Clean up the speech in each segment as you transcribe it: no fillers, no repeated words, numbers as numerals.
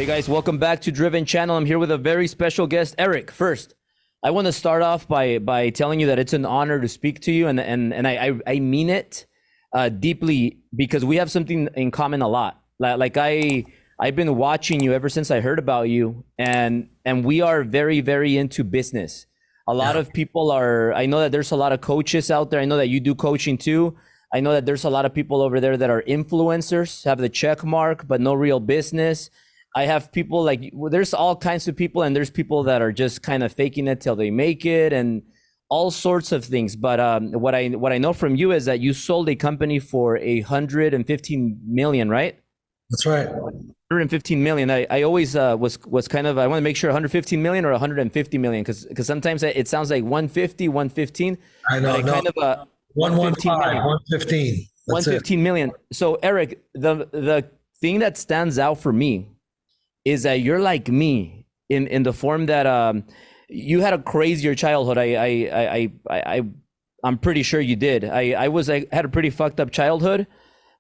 Hey guys, welcome back to Driven Channel. I'm here with a very special guest, Eric. First, I want to start off by telling you that it's an honor to speak to you, and I mean it deeply, because we have something in common a lot. Like I've been watching you ever since I heard about you, and we are very, very into business. A lot of people are, I know that there's a lot of coaches out there. I know that you do coaching too. I know that there's a lot of people over there that are influencers, have the check mark, but no real business. I have people like, there's all kinds of people, and there's people that are just kind of faking it till they make it and all sorts of things. But what I know from you is that you sold a company for 115 million, right? That's right. 115 million. I always was kind of, I want to make sure 115 million or 150 million, because sometimes it sounds like 150, 115. I know. No. Kind of 115 million. 115. That's 115 million. So Eric, the thing that stands out for me is that you're like me in the form that you had a crazier childhood. I'm pretty sure you did. I had a pretty fucked up childhood,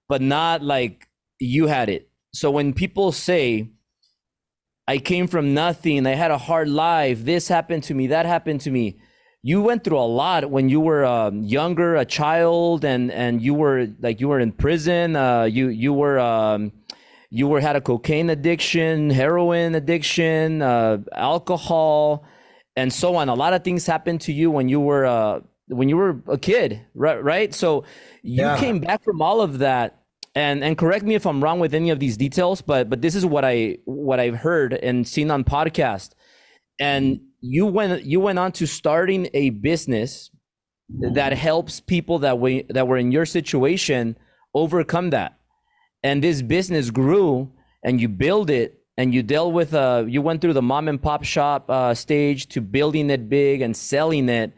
but not like you had it. So when people say, I came from nothing, I had a hard life, this happened to me, that happened to me, you went through a lot when you were younger, a child, and you were in prison. You had a cocaine addiction, heroin addiction, alcohol, and so on. A lot of things happened to you when you were a kid, right? So you came back from all of that, and correct me if I'm wrong with any of these details, but this is what I've heard and seen on podcast. And you went on to starting a business that helps people that were in your situation overcome that. And this business grew, and you build it, and you dealt with you went through the mom and pop shop stage to building it big and selling it.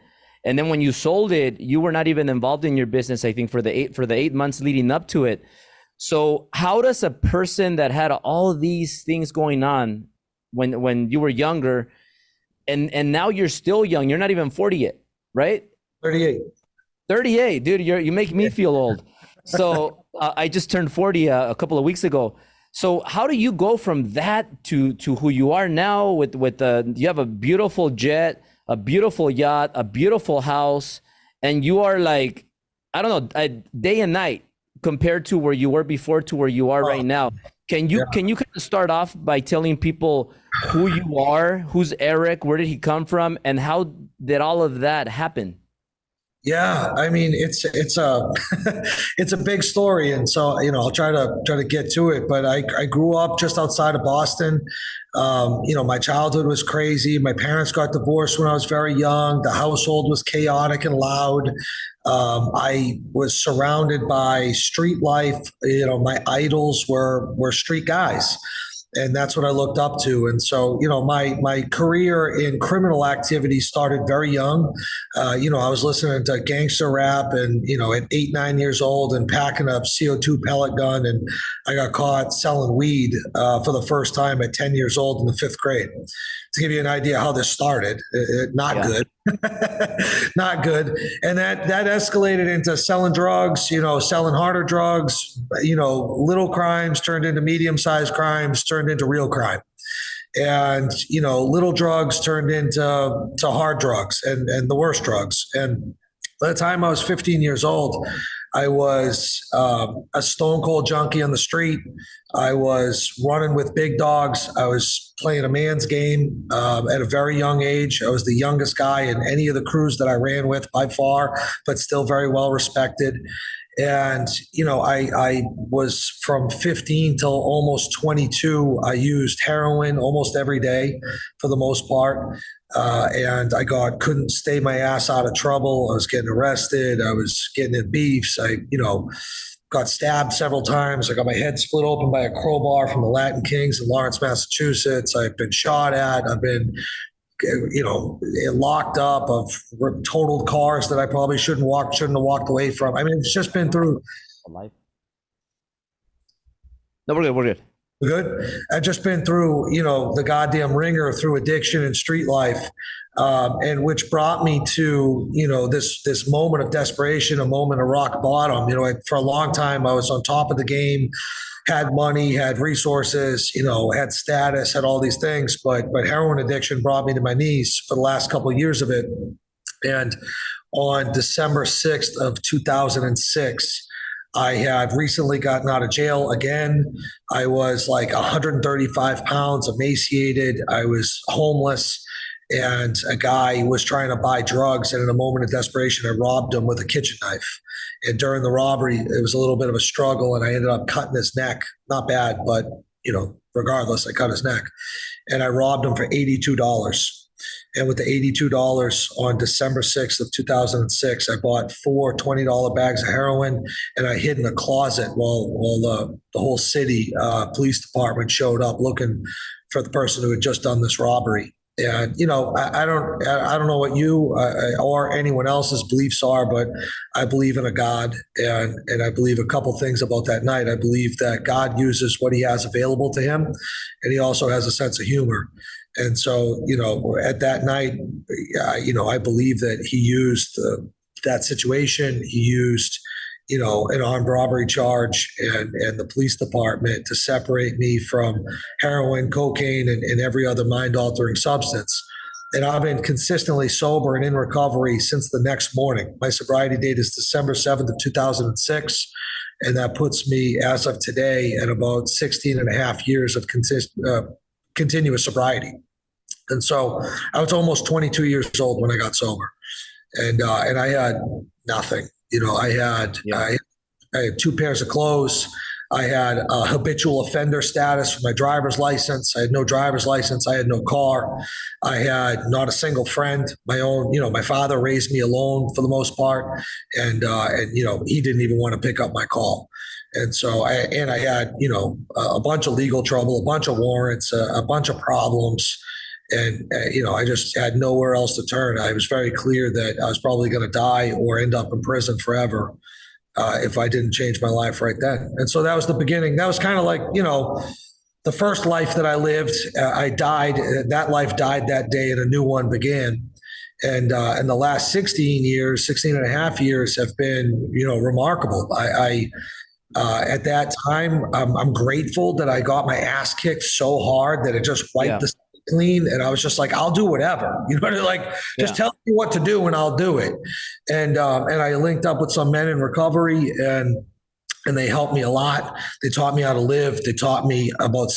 And then when you sold it, you were not even involved in your business, I think, for the 8 months leading up to it. So how does a person that had all of these things going on when you were younger, and now you're still young, you're not even 40 yet, right? 38, dude, you make me feel old. So I just turned 40 a couple of weeks ago. So how do you go from that to who you are now with you have a beautiful jet, a beautiful yacht, a beautiful house, and you are like, I don't know, day and night compared to where you were before to where you are right now. Can you kind of start off by telling people who you are, who's Eric, where did he come from, and how did all of that happen? Yeah, I mean, it's a it's a big story, and so I'll try to get to it. But I grew up just outside of Boston. My childhood was crazy. My parents got divorced when I was very young. The household was chaotic and loud. I was surrounded by street life. My idols were street guys. And that's what I looked up to. And so, my career in criminal activity started very young. I was listening to gangster rap and, at 8, 9 years old and packing a CO2 pellet gun. And I got caught selling weed for the first time at 10 years old in the 5th grade. To give you an idea how this started, not good. Not good. And that escalated into selling drugs, selling harder drugs, little crimes turned into medium-sized crimes, turned into real crime. And, little drugs turned into hard drugs and the worst drugs. And by the time I was 15 years old, I was a stone cold junkie on the street. I was running with big dogs. I was playing a man's game at a very young age. I was the youngest guy in any of the crews that I ran with by far, but still very well respected. And, I was from 15 till almost 22. I used heroin almost every day for the most part. And I couldn't stay my ass out of trouble. I was getting arrested. I was getting in beefs. I got stabbed several times. I got my head split open by a crowbar from the Latin Kings in Lawrence, Massachusetts. I've been shot at. I've been, locked up. I've totaled cars that I probably shouldn't have walked away from. I mean, it's just been through. No, we're good. Good. I've just been through, the goddamn ringer through addiction and street life, and which brought me to, this moment of desperation, a moment of rock bottom. For a long time, I was on top of the game, had money, had resources, had status, had all these things, but heroin addiction brought me to my knees for the last couple of years of it. And on December 6th of 2006. I had recently gotten out of jail again. I was like 135 pounds, emaciated. I was homeless. And a guy was trying to buy drugs. And in a moment of desperation, I robbed him with a kitchen knife. And during the robbery, it was a little bit of a struggle. And I ended up cutting his neck. Not bad, but, regardless, I cut his neck. And I robbed him for $82. And with the $82 on December 6th of 2006, I bought four $20 bags of heroin, and I hid in a closet while the whole city police department showed up looking for the person who had just done this robbery. And I don't know what you or anyone else's beliefs are, but I believe in a God, and I believe a couple things about that night. I believe that God uses what He has available to Him, and He also has a sense of humor. And so, at that night, I believe that He used that situation. He used, an armed robbery charge and the police department to separate me from heroin, cocaine, and every other mind-altering substance. And I've been consistently sober and in recovery since the next morning. My sobriety date is December 7th of 2006. And that puts me, as of today, at about 16 and a half years of continuous sobriety. And so I was almost 22 years old when I got sober, and I had nothing. I had two pairs of clothes. I had a habitual offender status for my driver's license. I had no driver's license. I had no car. I had not a single friend. My own, my father raised me alone for the most part, and he didn't even want to pick up my call. And so I had, a bunch of legal trouble, a bunch of warrants, a bunch of problems. And, I just had nowhere else to turn. I was very clear that I was probably going to die or end up in prison forever if I didn't change my life right then. And so that was the beginning. That was kind of like, the first life that I lived. I died. That life died that day and a new one began. And the last 16 and a half years have been, remarkable. At that time, I'm grateful that I got my ass kicked so hard that it just wiped the clean. And I was just like, I'll do whatever, just tell me what to do and I'll do it. And I linked up with some men in recovery, and they helped me a lot. They taught me how to live. They taught me about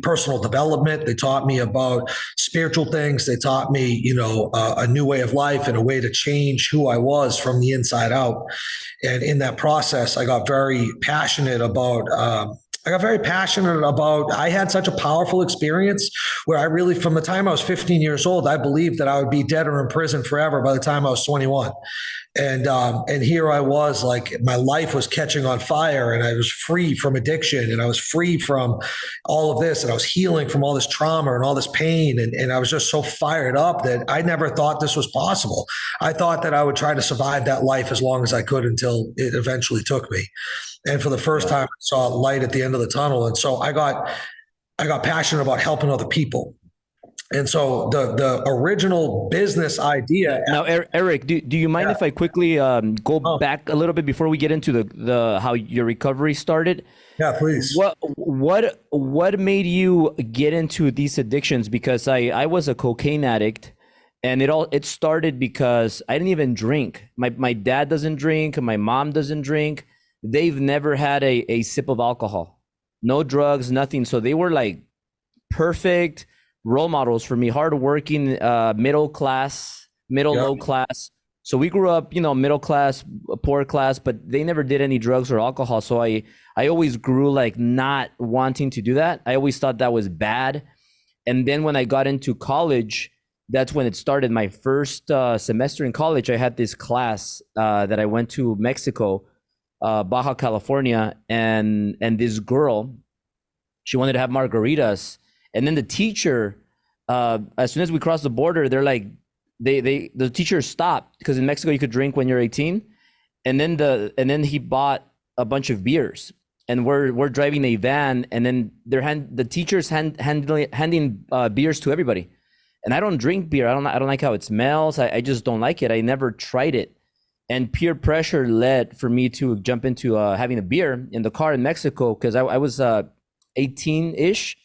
personal development. They taught me about spiritual things. They taught me, a new way of life and a way to change who I was from the inside out. And in that process, I got very passionate about, I had such a powerful experience where I really, from the time I was 15 years old, I believed that I would be dead or in prison forever by the time I was 21. And here I was, like, my life was catching on fire, and I was free from addiction, and I was free from all of this, and I was healing from all this trauma and all this pain. And I was just so fired up that I never thought this was possible. I thought that I would try to survive that life as long as I could until it eventually took me. And for the first time, I saw light at the end of the tunnel. And so I got passionate about helping other people. And so the original business idea. Now, Eric, do you mind if I quickly go back a little bit before we get into the how your recovery started? Yeah, please. What made you get into these addictions? Because I was a cocaine addict, and it started because I didn't even drink. My dad doesn't drink. My mom doesn't drink. They've never had a sip of alcohol, no drugs, nothing. So they were like perfect role models for me, hardworking, low class. So we grew up, middle class, poor class, but they never did any drugs or alcohol. So I always grew like not wanting to do that. I always thought that was bad. And then when I got into college, that's when it started. My first semester in college, I had this class that I went to Mexico, Baja California, and this girl, she wanted to have margaritas. And then the teacher, as soon as we crossed the border, they're like, the teacher stopped, because in Mexico you could drink when you're 18. And then he bought a bunch of beers. and we're driving a van, and then the teachers handing beers to everybody. And I don't drink beer. I don't like how it smells. I just don't like it. I never tried it. And peer pressure led for me to jump into having a beer in the car in Mexico, because I was 18-ish.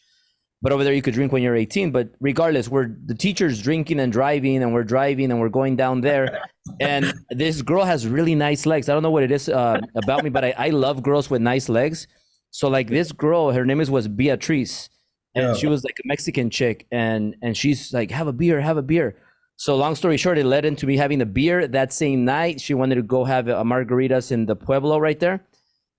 But over there you could drink when you're 18. But regardless, we're the teacher's drinking and driving, and we're driving and we're going down there. And this girl has really nice legs. I don't know what it is about me, but I love girls with nice legs. So like this girl, her name was Beatrice. And she was like a Mexican chick. And she's like, have a beer, have a beer. So long story short, it led into me having a beer that same night. She wanted to go have a margaritas in the Pueblo right there.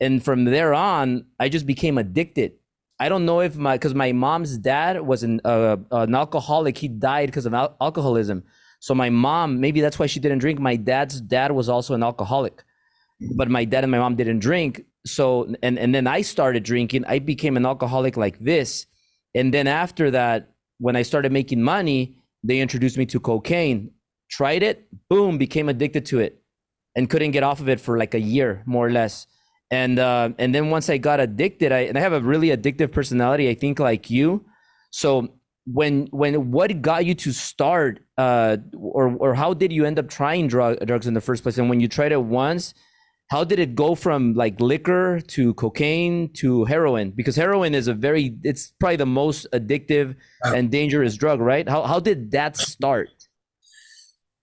And from there on, I just became addicted. I don't know if because my mom's dad was an alcoholic. He died because of alcoholism. So my mom, maybe that's why she didn't drink. My dad's dad was also an alcoholic, but my dad and my mom didn't drink. So, and then I started drinking. I became an alcoholic like this. And then after that, when I started making money, they introduced me to cocaine. Tried it, boom, became addicted to it, and couldn't get off of it for like a year, more or less. And then once I got addicted, I have a really addictive personality, I think, like you. So what got you to start, or how did you end up trying drugs in the first place? And when you tried it once, how did it go from like liquor to cocaine to heroin? Because heroin is it's probably the most addictive and dangerous drug, right? How did that start?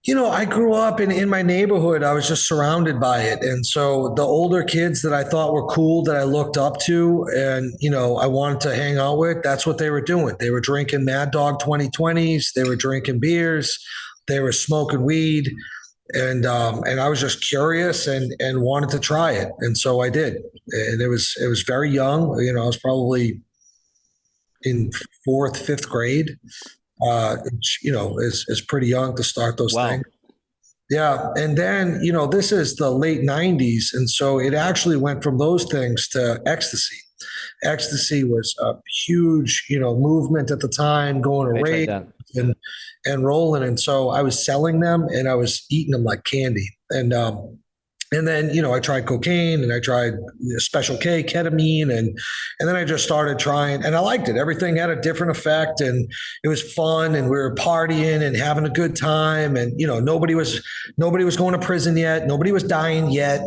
I grew up in my neighborhood. I was just surrounded by it. And so the older kids that I thought were cool, that I looked up to and, I wanted to hang out with, that's what they were doing. They were drinking Mad Dog 2020s. They were drinking beers. They were smoking weed. And I was just curious and wanted to try it. And so I did. And it was very young. I was probably in 4th, 5th grade. Is pretty young to start those things. Yeah. And then, this is the late 90s. And so it actually went from those things to ecstasy. Ecstasy was a huge, movement at the time, going to rave and rolling. And so I was selling them and I was eating them like candy. And then, I tried cocaine and I tried Special K, ketamine, and then I just started trying and I liked it. Everything had a different effect and it was fun and we were partying and having a good time. And, nobody was going to prison yet. Nobody was dying yet.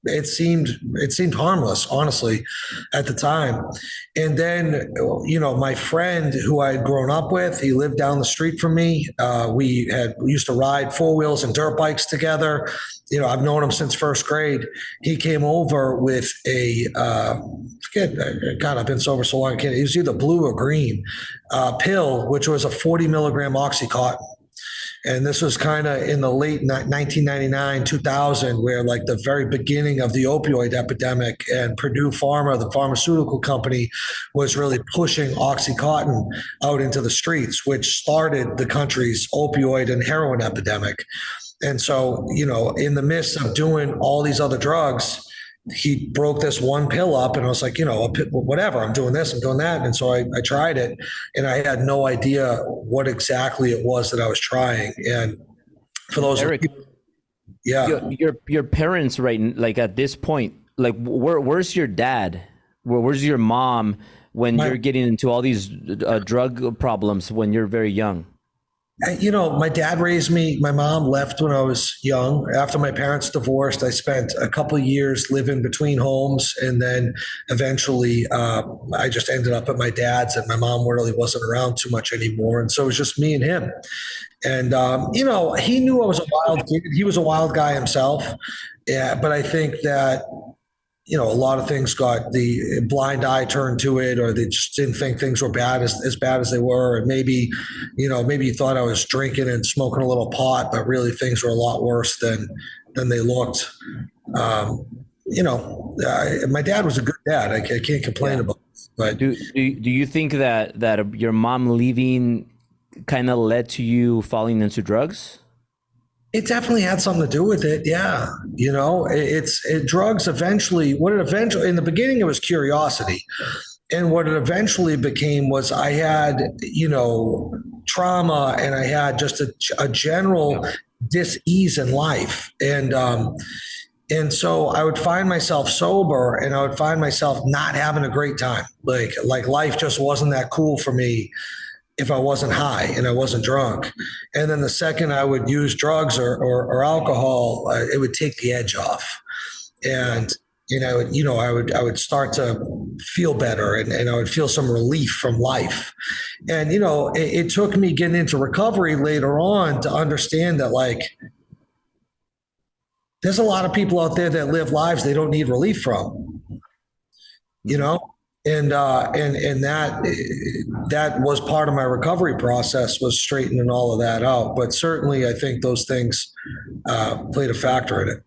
It seemed harmless, honestly, at the time. And then, my friend who I had grown up with, he lived down the street from me. We used to ride 4-wheels and dirt bikes together. I've known him since 1st grade. He came over with God, I've been sober so long. It was either blue or green pill, which was a 40 milligram Oxycontin. And this was kind of in the late 1999, 2000, where like the very beginning of the opioid epidemic, and Purdue Pharma, the pharmaceutical company, was really pushing Oxycontin out into the streets, which started the country's opioid and heroin epidemic. And so, in the midst of doing all these other drugs, he broke this one pill up and I was like, whatever, I'm doing this, I'm doing that. And so I tried it and I had no idea what exactly it was that I was trying. And for those Eric, people, yeah, your parents, right? Like at this point, like where's your dad? Where's your mom when you're getting into all these drug problems when you're very young? My dad raised me. My mom left when I was young. After my parents divorced, I spent a couple of years living between homes. And then eventually I just ended up at my dad's, and my mom really wasn't around too much anymore. And so it was just me and him. And, he knew I was a wild kid. He was a wild guy himself. Yeah, but I think that, a lot of things got the blind eye turned to it, or they just didn't think things were as bad as they were. And maybe he thought I was drinking and smoking a little pot, but really things were a lot worse than they looked. My dad was a good dad. I can't complain about it. But do you think that your mom leaving kind of led to you falling into drugs? It definitely had something to do with it. Yeah. Drugs eventually, in the beginning, it was curiosity. And what it eventually became was I had, trauma, and I had just a general dis-ease in life. And And so I would find myself sober and I would find myself not having a great time. Like life just wasn't that cool for me if I wasn't high and I wasn't drunk. And then the second I would use drugs or alcohol, it would take the edge off. And I would start to feel better and I would feel some relief from life. And it took me getting into recovery later on to understand that like there's a lot of people out there that live lives they don't need relief from, you know, and that was part of my recovery process, was straightening all of that out. But certainly, I think those things played a factor in it.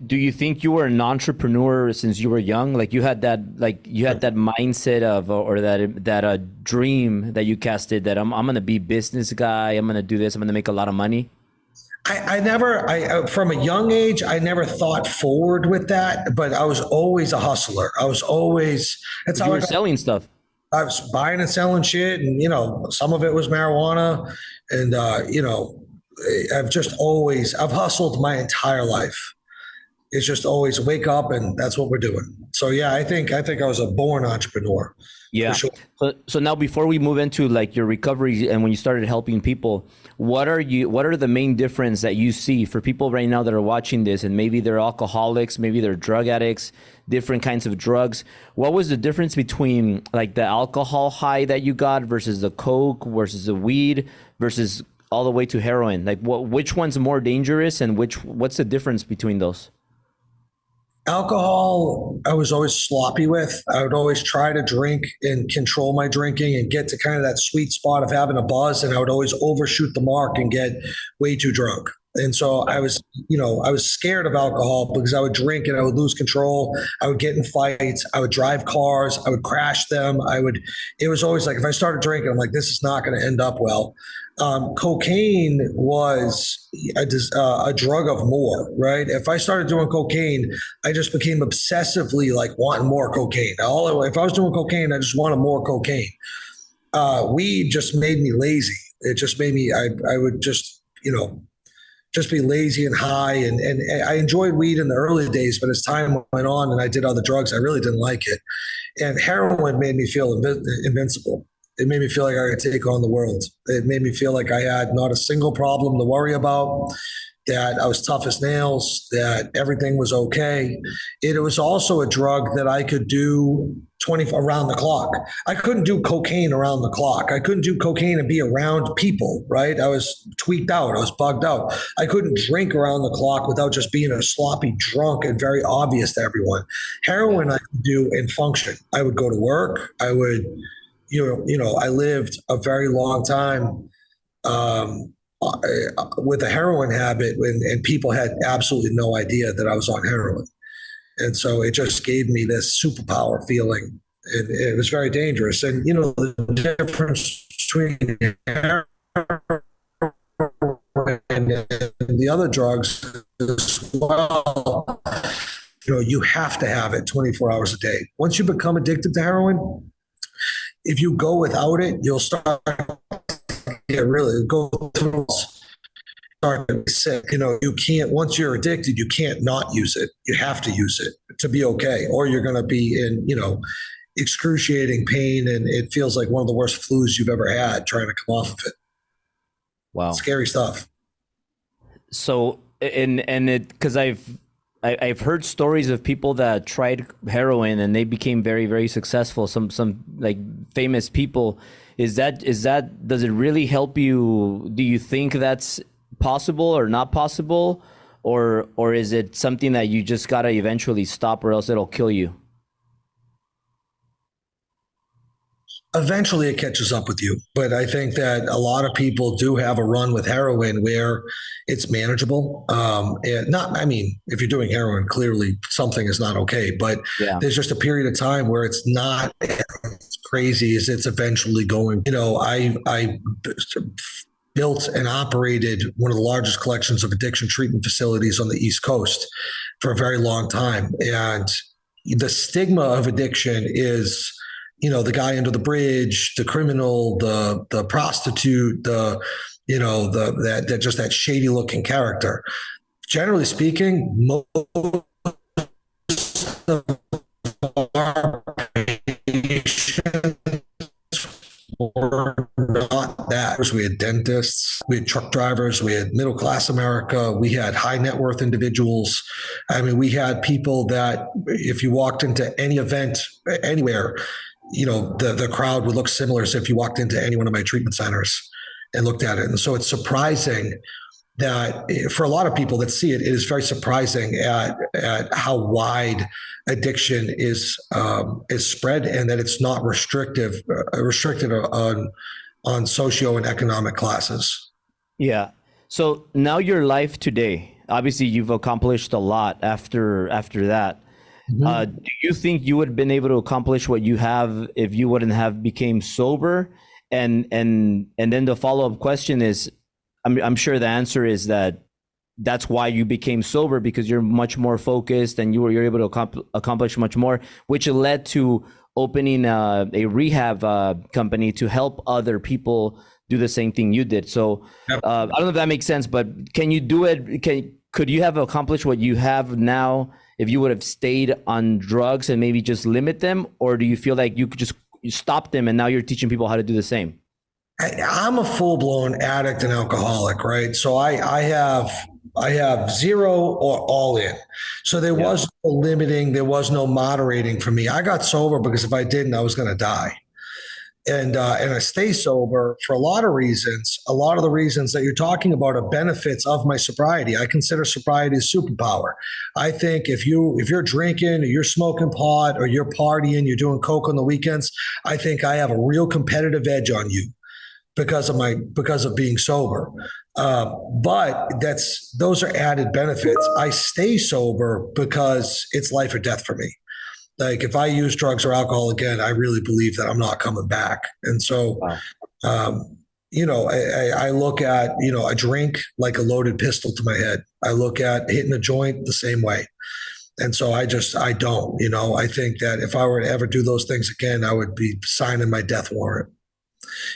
Do you think you were an entrepreneur since you were young? Like you had that mindset of, or that dream that you casted, that I'm going to be business guy. I'm going to do this. I'm going to make a lot of money. From a young age, I never thought forward with that, but I was always a hustler. That's how you were selling stuff. I was buying and selling shit. And, some of it was marijuana. And, I've hustled my entire life. It's just always wake up and that's what we're doing. So yeah, I think I was a born entrepreneur. Yeah. For sure. So now before we move into like your recovery and when you started helping people, what are the main difference that you see for people right now that are watching this and maybe they're alcoholics, maybe they're drug addicts, different kinds of drugs? What was the difference between like the alcohol high that you got versus the coke versus the weed versus all the way to heroin? Like which one's more dangerous and what's the difference between those? Alcohol, I was always sloppy with. I would always try to drink and control my drinking and get to kind of that sweet spot of having a buzz. And I would always overshoot the mark and get way too drunk. And so I was scared of alcohol because I would drink and I would lose control. I would get in fights. I would drive cars. I would crash them. It was always like, if I started drinking, I'm like, this is not going to end up well. Cocaine was a drug of more, right? If I started doing cocaine, I just became obsessively like wanting more cocaine. If I was doing cocaine, I just wanted more cocaine. Weed just made me lazy. It just made me, I would just be lazy and high. And I enjoyed weed in the early days, but as time went on and I did other drugs, I really didn't like it. And heroin made me feel invincible. It made me feel like I could take on the world. It made me feel like I had not a single problem to worry about, that I was tough as nails, that everything was okay. It was also a drug that I could do around the clock. I couldn't do cocaine around the clock. I couldn't do cocaine and be around people, right? I was tweaked out. I was bugged out. I couldn't drink around the clock without just being a sloppy drunk and very obvious to everyone. Heroin I could do and function. I would go to work. I would, I lived a very long time with a heroin habit and people had absolutely no idea that I was on heroin. And so it just gave me this superpower feeling. And it was very dangerous. And, the difference between heroin and the other drugs as well, you have to have it 24 hours a day. Once you become addicted to heroin, if you go without it, you'll start go through, start to be sick. You can't, once you're addicted, you can't not use it. You have to use it to be okay, or you're going to be in, excruciating pain. And it feels like one of the worst flus you've ever had trying to come off of it. Wow. Scary stuff. So, because I've heard stories of people that tried heroin and they became very, very successful. Some like famous people. Does it really help you? Do you think that's possible or not possible? Or is it something that you just gotta eventually stop or else it'll kill you? Eventually it catches up with you. But I think that a lot of people do have a run with heroin where it's manageable. If you're doing heroin, clearly something is not okay, but there's just a period of time where it's not as crazy as it's eventually going. I built and operated one of the largest collections of addiction treatment facilities on the East Coast for a very long time. And the stigma of addiction is, the guy under the bridge, the criminal, the prostitute, that shady looking character. Generally speaking, most of our patients were not that. We had dentists, we had truck drivers, we had middle class America, we had high net worth individuals. I mean, we had people that if you walked into any event anywhere, the crowd would look similar as if you walked into any one of my treatment centers and looked at it. And so it's surprising that for a lot of people that see it, it is very surprising at how wide addiction is spread, and that it's not restricted on socio and economic classes. Yeah. So now your life today, obviously you've accomplished a lot after that. Mm-hmm. Do you think you would have been able to accomplish what you have if you wouldn't have became sober? And then the follow-up question is, I'm sure the answer is that's why you became sober, because you're much more focused and you're able to accomplish much more, which led to opening a rehab company to help other people do the same thing you did. So Yep. I don't know if that makes sense, but can you do it? Could you have accomplished what you have now if you would have stayed on drugs and maybe just limit them? Or do you feel like you could just stop them and now you're teaching people how to do the same? I'm a full blown addict and alcoholic, right? So I have zero or all in. So there was no limiting, there was no moderating for me. I got sober because if I didn't, I was going to die. And I stay sober for a lot of reasons. A lot of the reasons that you're talking about are benefits of my sobriety. I consider sobriety a superpower. I think if you're drinking or you're smoking pot or you're partying, you're doing coke on the weekends, I think I have a real competitive edge on you because of being sober. But those are added benefits. I stay sober because it's life or death for me. Like if I use drugs or alcohol again, I really believe that I'm not coming back. And so, wow. I look at, a drink like a loaded pistol to my head. I look at hitting a joint the same way. And so I don't, I think that if I were to ever do those things again, I would be signing my death warrant.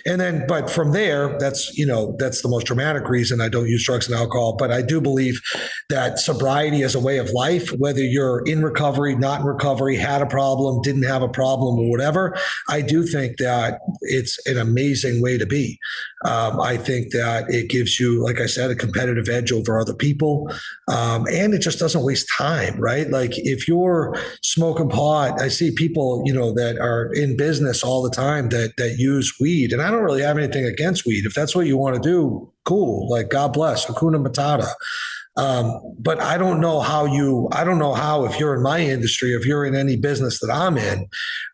And then, but from there, that's the most dramatic reason I don't use drugs and alcohol. But I do believe that sobriety is a way of life, whether you're in recovery, not in recovery, had a problem, didn't have a problem, or whatever. I do think that it's an amazing way to be. I think that it gives you, like I said, a competitive edge over other people. And it just doesn't waste time, right? Like if you're smoking pot, I see people, that are in business all the time that use weed. And I don't really have anything against weed. If that's what you want to do, cool. Like God bless, Hakuna Matata. But I don't know how, if you're in my industry, if you're in any business that I'm in,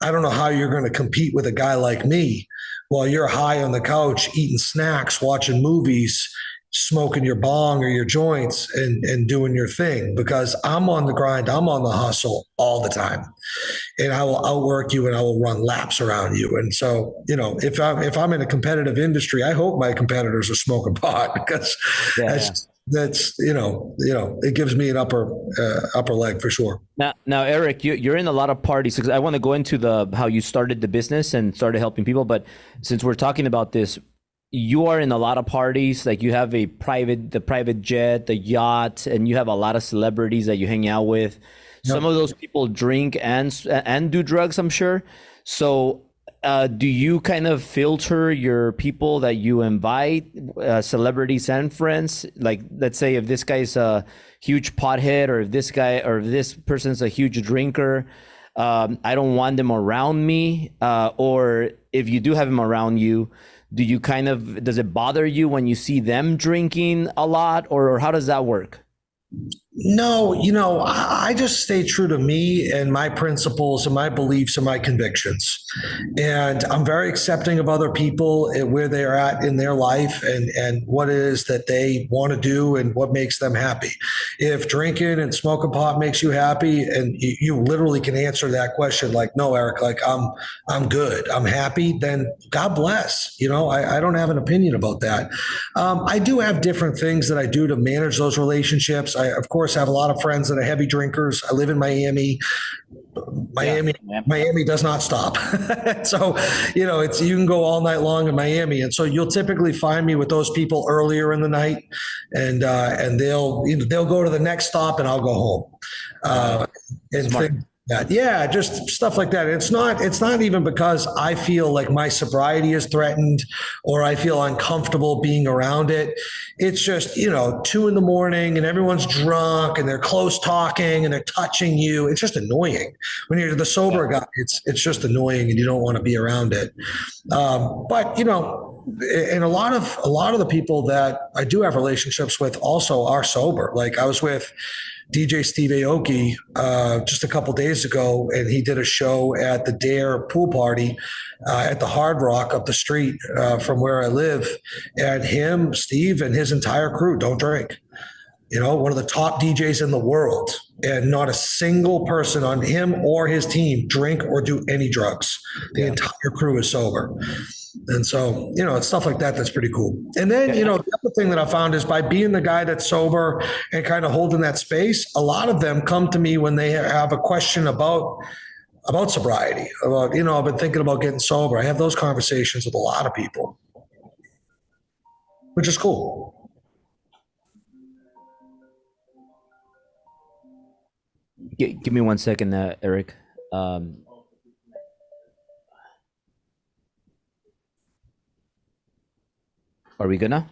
I don't know how you're going to compete with a guy like me while you're high on the couch, eating snacks, watching movies, smoking your bong or your joints and doing your thing, because I'm on the grind. I'm on the hustle all the time, and I will outwork you and I will run laps around you. And so, if I'm in a competitive industry, I hope my competitors are smoking pot because that's it gives me an upper leg for sure. Now, Eric, you're in a lot of parties, because I want to go into how you started the business and started helping people. But since we're talking about this, you are in a lot of parties. Like you have the private jet, the yacht, and you have a lot of celebrities that you hang out with. Yep. Some of those people drink and do drugs, I'm sure. So do you kind of filter your people that you invite, celebrities and friends? Like, let's say if this guy's a huge pothead, or if this person's a huge drinker, I don't want them around me. Or if you do have them around you, does it bother you when you see them drinking a lot, or how does that work? No, I just stay true to me and my principles and my beliefs and my convictions. And I'm very accepting of other people and where they're at in their life and what it is that they want to do and what makes them happy. If drinking and smoking pot makes you happy, and you literally can answer that question like, no, Eric, like I'm good, I'm happy, then God bless. I don't have an opinion about that. I do have different things that I do to manage those relationships. I, of course, have a lot of friends that are heavy drinkers. I live in Miami. Miami, Yeah. Miami does not stop. So, you can go all night long in Miami. And so you'll typically find me with those people earlier in the night, and they'll go to the next stop and I'll go home. And Smart. things that. Yeah, just stuff like that. It's not even because I feel like my sobriety is threatened or I feel uncomfortable being around it. It's just, 2 a.m. and everyone's drunk and they're close talking and they're touching you. It's just annoying. When you're the sober guy, it's just annoying and you don't want to be around it. But and a lot of the people that I do have relationships with also are sober. Like I was with DJ Steve Aoki just a couple days ago, and he did a show at the Dare pool party at the Hard Rock up the street from where I live. And him, Steve, and his entire crew don't drink. One of the top DJs in the world, and not a single person on him or his team drink or do any drugs. The entire crew is sober. And so, it's stuff like that that's pretty cool. And then, the other thing that I found is by being the guy that's sober and kind of holding that space, a lot of them come to me when they have a question about sobriety, about, I've been thinking about getting sober. I have those conversations with a lot of people, which is cool. Give me 1 second, Eric. Are we good now?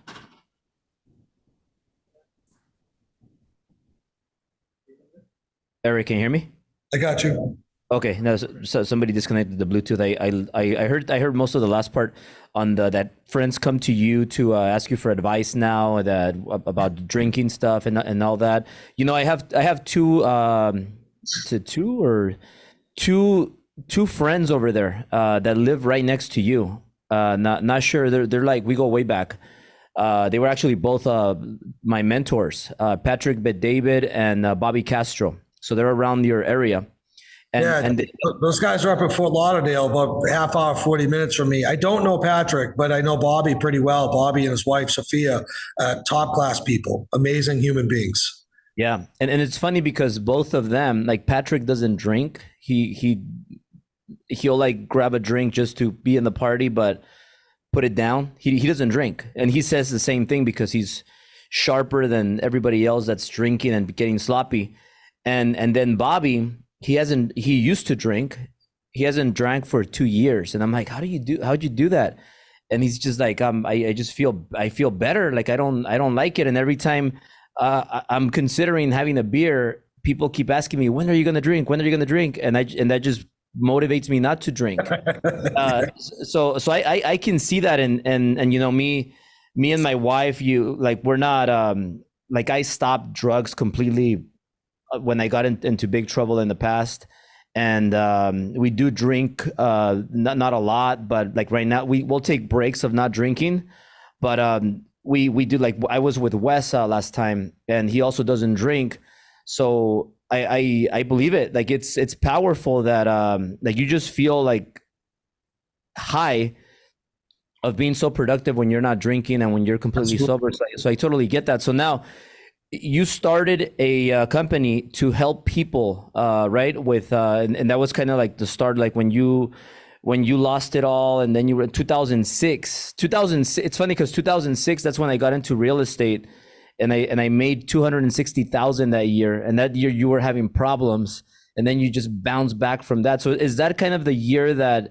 Eric, can you hear me? I got you. Okay, no, so somebody disconnected the Bluetooth. I heard most of the last part on that friends come to you to ask you for advice now that about drinking stuff and all that. I have two friends over there that live right next to you. Not sure. They're like, we go way back. They were actually both my mentors, Patrick Bet-David and Bobby Castro. So they're around your area. And those guys are up at Fort Lauderdale, about half hour, 40 minutes from me. I don't know Patrick, but I know Bobby pretty well. Bobby and his wife, Sophia, top class people, amazing human beings. Yeah. And it's funny because both of them, like Patrick doesn't drink. He'll like grab a drink just to be in the party, but put it down. He doesn't drink. And he says the same thing because he's sharper than everybody else that's drinking and getting sloppy. And then Bobby, he used to drink. He hasn't drank for 2 years. And I'm like, how'd you do that? And he's just like, I feel better. Like I don't like it. And every time I'm considering having a beer, people keep asking me, when are you going to drink? When are you going to drink? And that just motivates me not to drink. So I can see that. And me and my wife, we're not, like I stopped drugs completely when I got into big trouble in the past. And we do drink, not a lot, but like right now we'll take breaks of not drinking. But we do, like I was with Wes last time, and he also doesn't drink. So I believe it. Like it's powerful that like you just feel like high of being so productive when you're not drinking and when you're completely sober. So I totally get that. So now you started a company to help people, right? With and that was kind of like the start, like when you lost it all, and then you were in 2006. It's funny because 2006, that's when I got into real estate, and I made 260,000 that year. And that year you were having problems, and then you just bounced back from that. So is that kind of the year that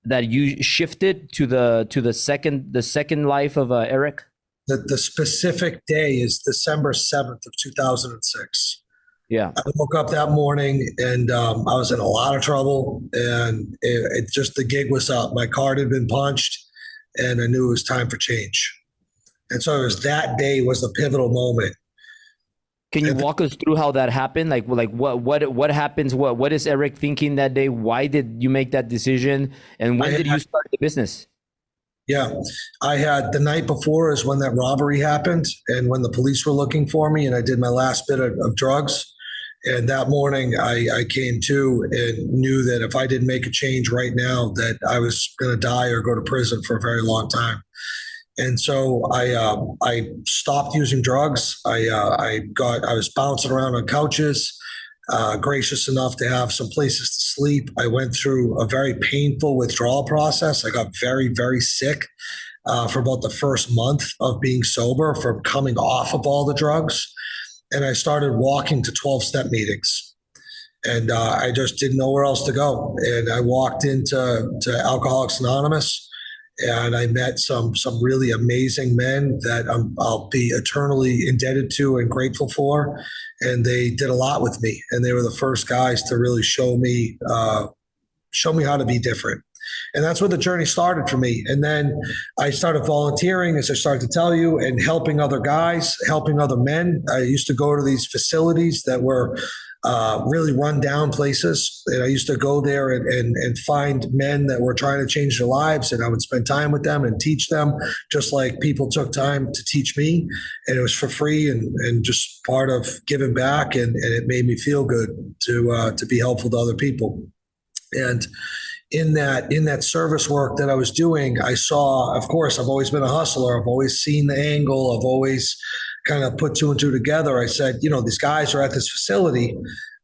you shifted to the second life of Eric? The specific day is December 7th of 2006. Yeah. I woke up that morning and I was in a lot of trouble, and it just, the gig was up. My card had been punched, and I knew it was time for change. And so it was, that day was the pivotal moment. Can you walk us through how that happened? Like what happens? What is Eric thinking that day? Why did you make that decision? And when did you start the business? Yeah, I had, the night before is when that robbery happened, and when the police were looking for me, and I did my last bit of drugs. And that morning I came to and knew that if I didn't make a change right now, that I was going to die or go to prison for a very long time. And so I stopped using drugs. I was bouncing around on couches. gracious enough to have some places to sleep. I went through a very painful withdrawal process. I got very, very sick for about the first month of being sober from coming off of all the drugs. And I started walking to 12-step meetings. And I just didn't know where else to go. And I walked into Alcoholics Anonymous, and I met some really amazing men that I'll be eternally indebted to and grateful for. And they did a lot with me. And they were the first guys to really show me how to be different. And that's where the journey started for me. And then I started volunteering, as I started to tell you, and helping other guys, helping other men. I used to go to these facilities that were really run down places. And I used to go there and find men that were trying to change their lives. And I would spend time with them and teach them, just like people took time to teach me. And it was for free and just part of giving back. And it made me feel good to be helpful to other people. And in that service work that I was doing, I saw, of course, I've always been a hustler. I've always seen the angle. I've always kind of put two and two together. I said, these guys are at this facility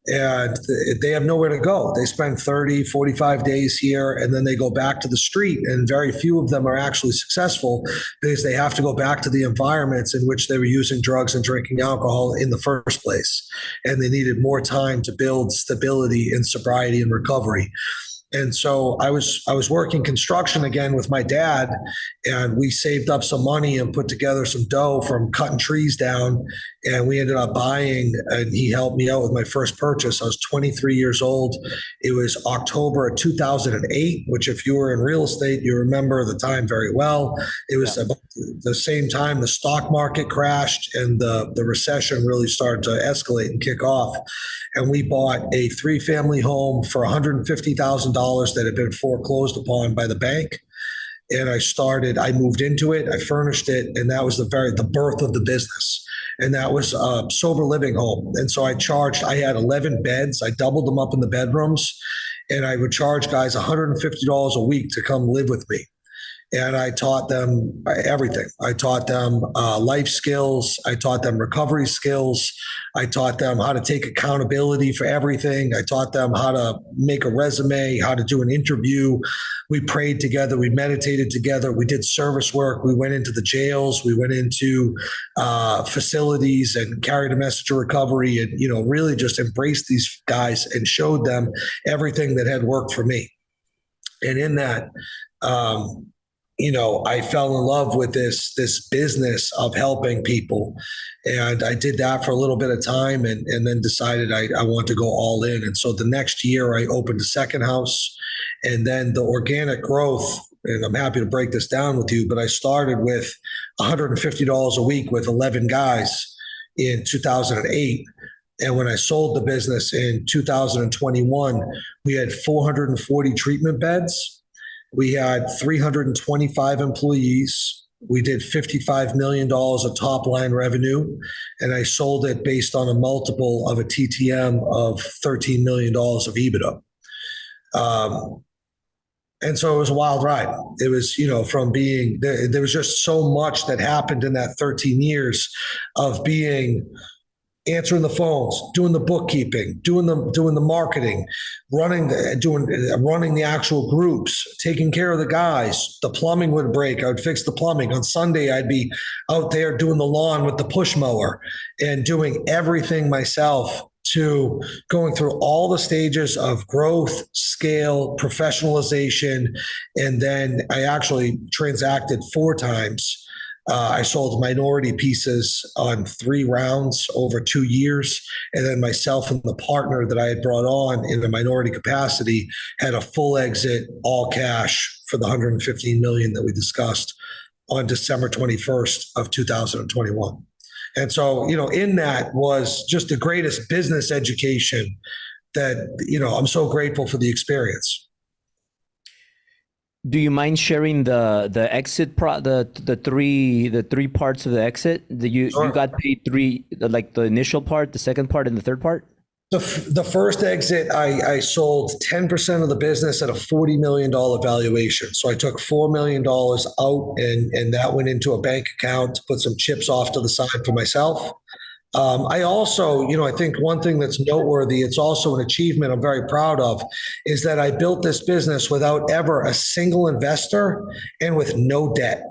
and they have nowhere to go. They spend 30, 45 days here, and then they go back to the street. And very few of them are actually successful because they have to go back to the environments in which they were using drugs and drinking alcohol in the first place. And they needed more time to build stability and sobriety and recovery. And so I was working construction again with my dad, and we saved up some money and put together some dough from cutting trees down. And we ended up buying, and he helped me out with my first purchase. I was 23 years old. It was October of 2008, which if you were in real estate, you remember the time very well. It was about the same time the stock market crashed and the recession really started to escalate and kick off. And we bought a 3-family home for $150,000 that had been foreclosed upon by the bank. And I moved into it, I furnished it, and that was the birth of the business. And that was a sober living home. And so I had 11 beds. I doubled them up in the bedrooms, and I would charge guys $150 a week to come live with me. And I taught them everything. I taught them life skills. I taught them recovery skills. I taught them how to take accountability for everything. I taught them how to make a resume, how to do an interview. We prayed together. We meditated together. We did service work. We went into the jails. We went into facilities and carried a message of recovery and, really just embraced these guys and showed them everything that had worked for me. And in that, I fell in love with this business of helping people. And I did that for a little bit of time and then decided I want to go all in. And so the next year I opened a second house, and then the organic growth, and I'm happy to break this down with you, but I started with $150 a week with 11 guys in 2008. And when I sold the business in 2021, we had 440 treatment beds. We had 325 employees. We did $55 million of top line revenue, and I sold it based on a multiple of a TTM of $13 million of EBITDA. And so it was a wild ride. It was, from being, there was just so much that happened in that 13 years of being answering the phones, doing the bookkeeping, doing the marketing, running the actual groups, taking care of the guys. The plumbing would break, I would fix the plumbing. On Sunday, I'd be out there doing the lawn with the push mower and doing everything myself, to going through all the stages of growth, scale, professionalization. And then I actually transacted 4 times. I sold minority pieces on 3 rounds over 2 years. And then myself and the partner that I had brought on in a minority capacity had a full exit, all cash, for the $115 million that we discussed on December 21st of 2021. And so, in that was just the greatest business education that, I'm so grateful for the experience. Do you mind sharing the exit the three parts of the exit? Sure. You got paid 3, like the initial part, the second part, and the third part? The first exit, I sold 10% of the business at a $40 million valuation. So I took $4 million out, and that went into a bank account to put some chips off to the side for myself. I also, I think one thing that's noteworthy, it's also an achievement I'm very proud of, is that I built this business without ever a single investor and with no debt.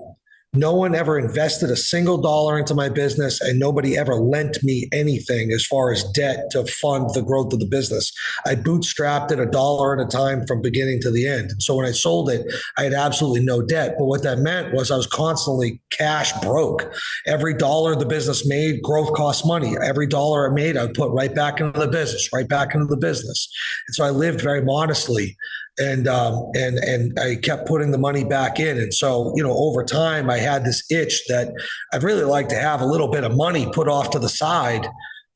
No one ever invested a single dollar into my business, and nobody ever lent me anything as far as debt to fund the growth of the business. I bootstrapped it a dollar at a time from beginning to the end. So when I sold it, I had absolutely no debt. But what that meant was I was constantly cash broke. Every dollar the business made, growth cost money. Every dollar I made, I would put right back into the business, right back into the business. And so I lived very modestly, and I kept putting the money back in. And so, over time, I had this itch that I'd really like to have a little bit of money put off to the side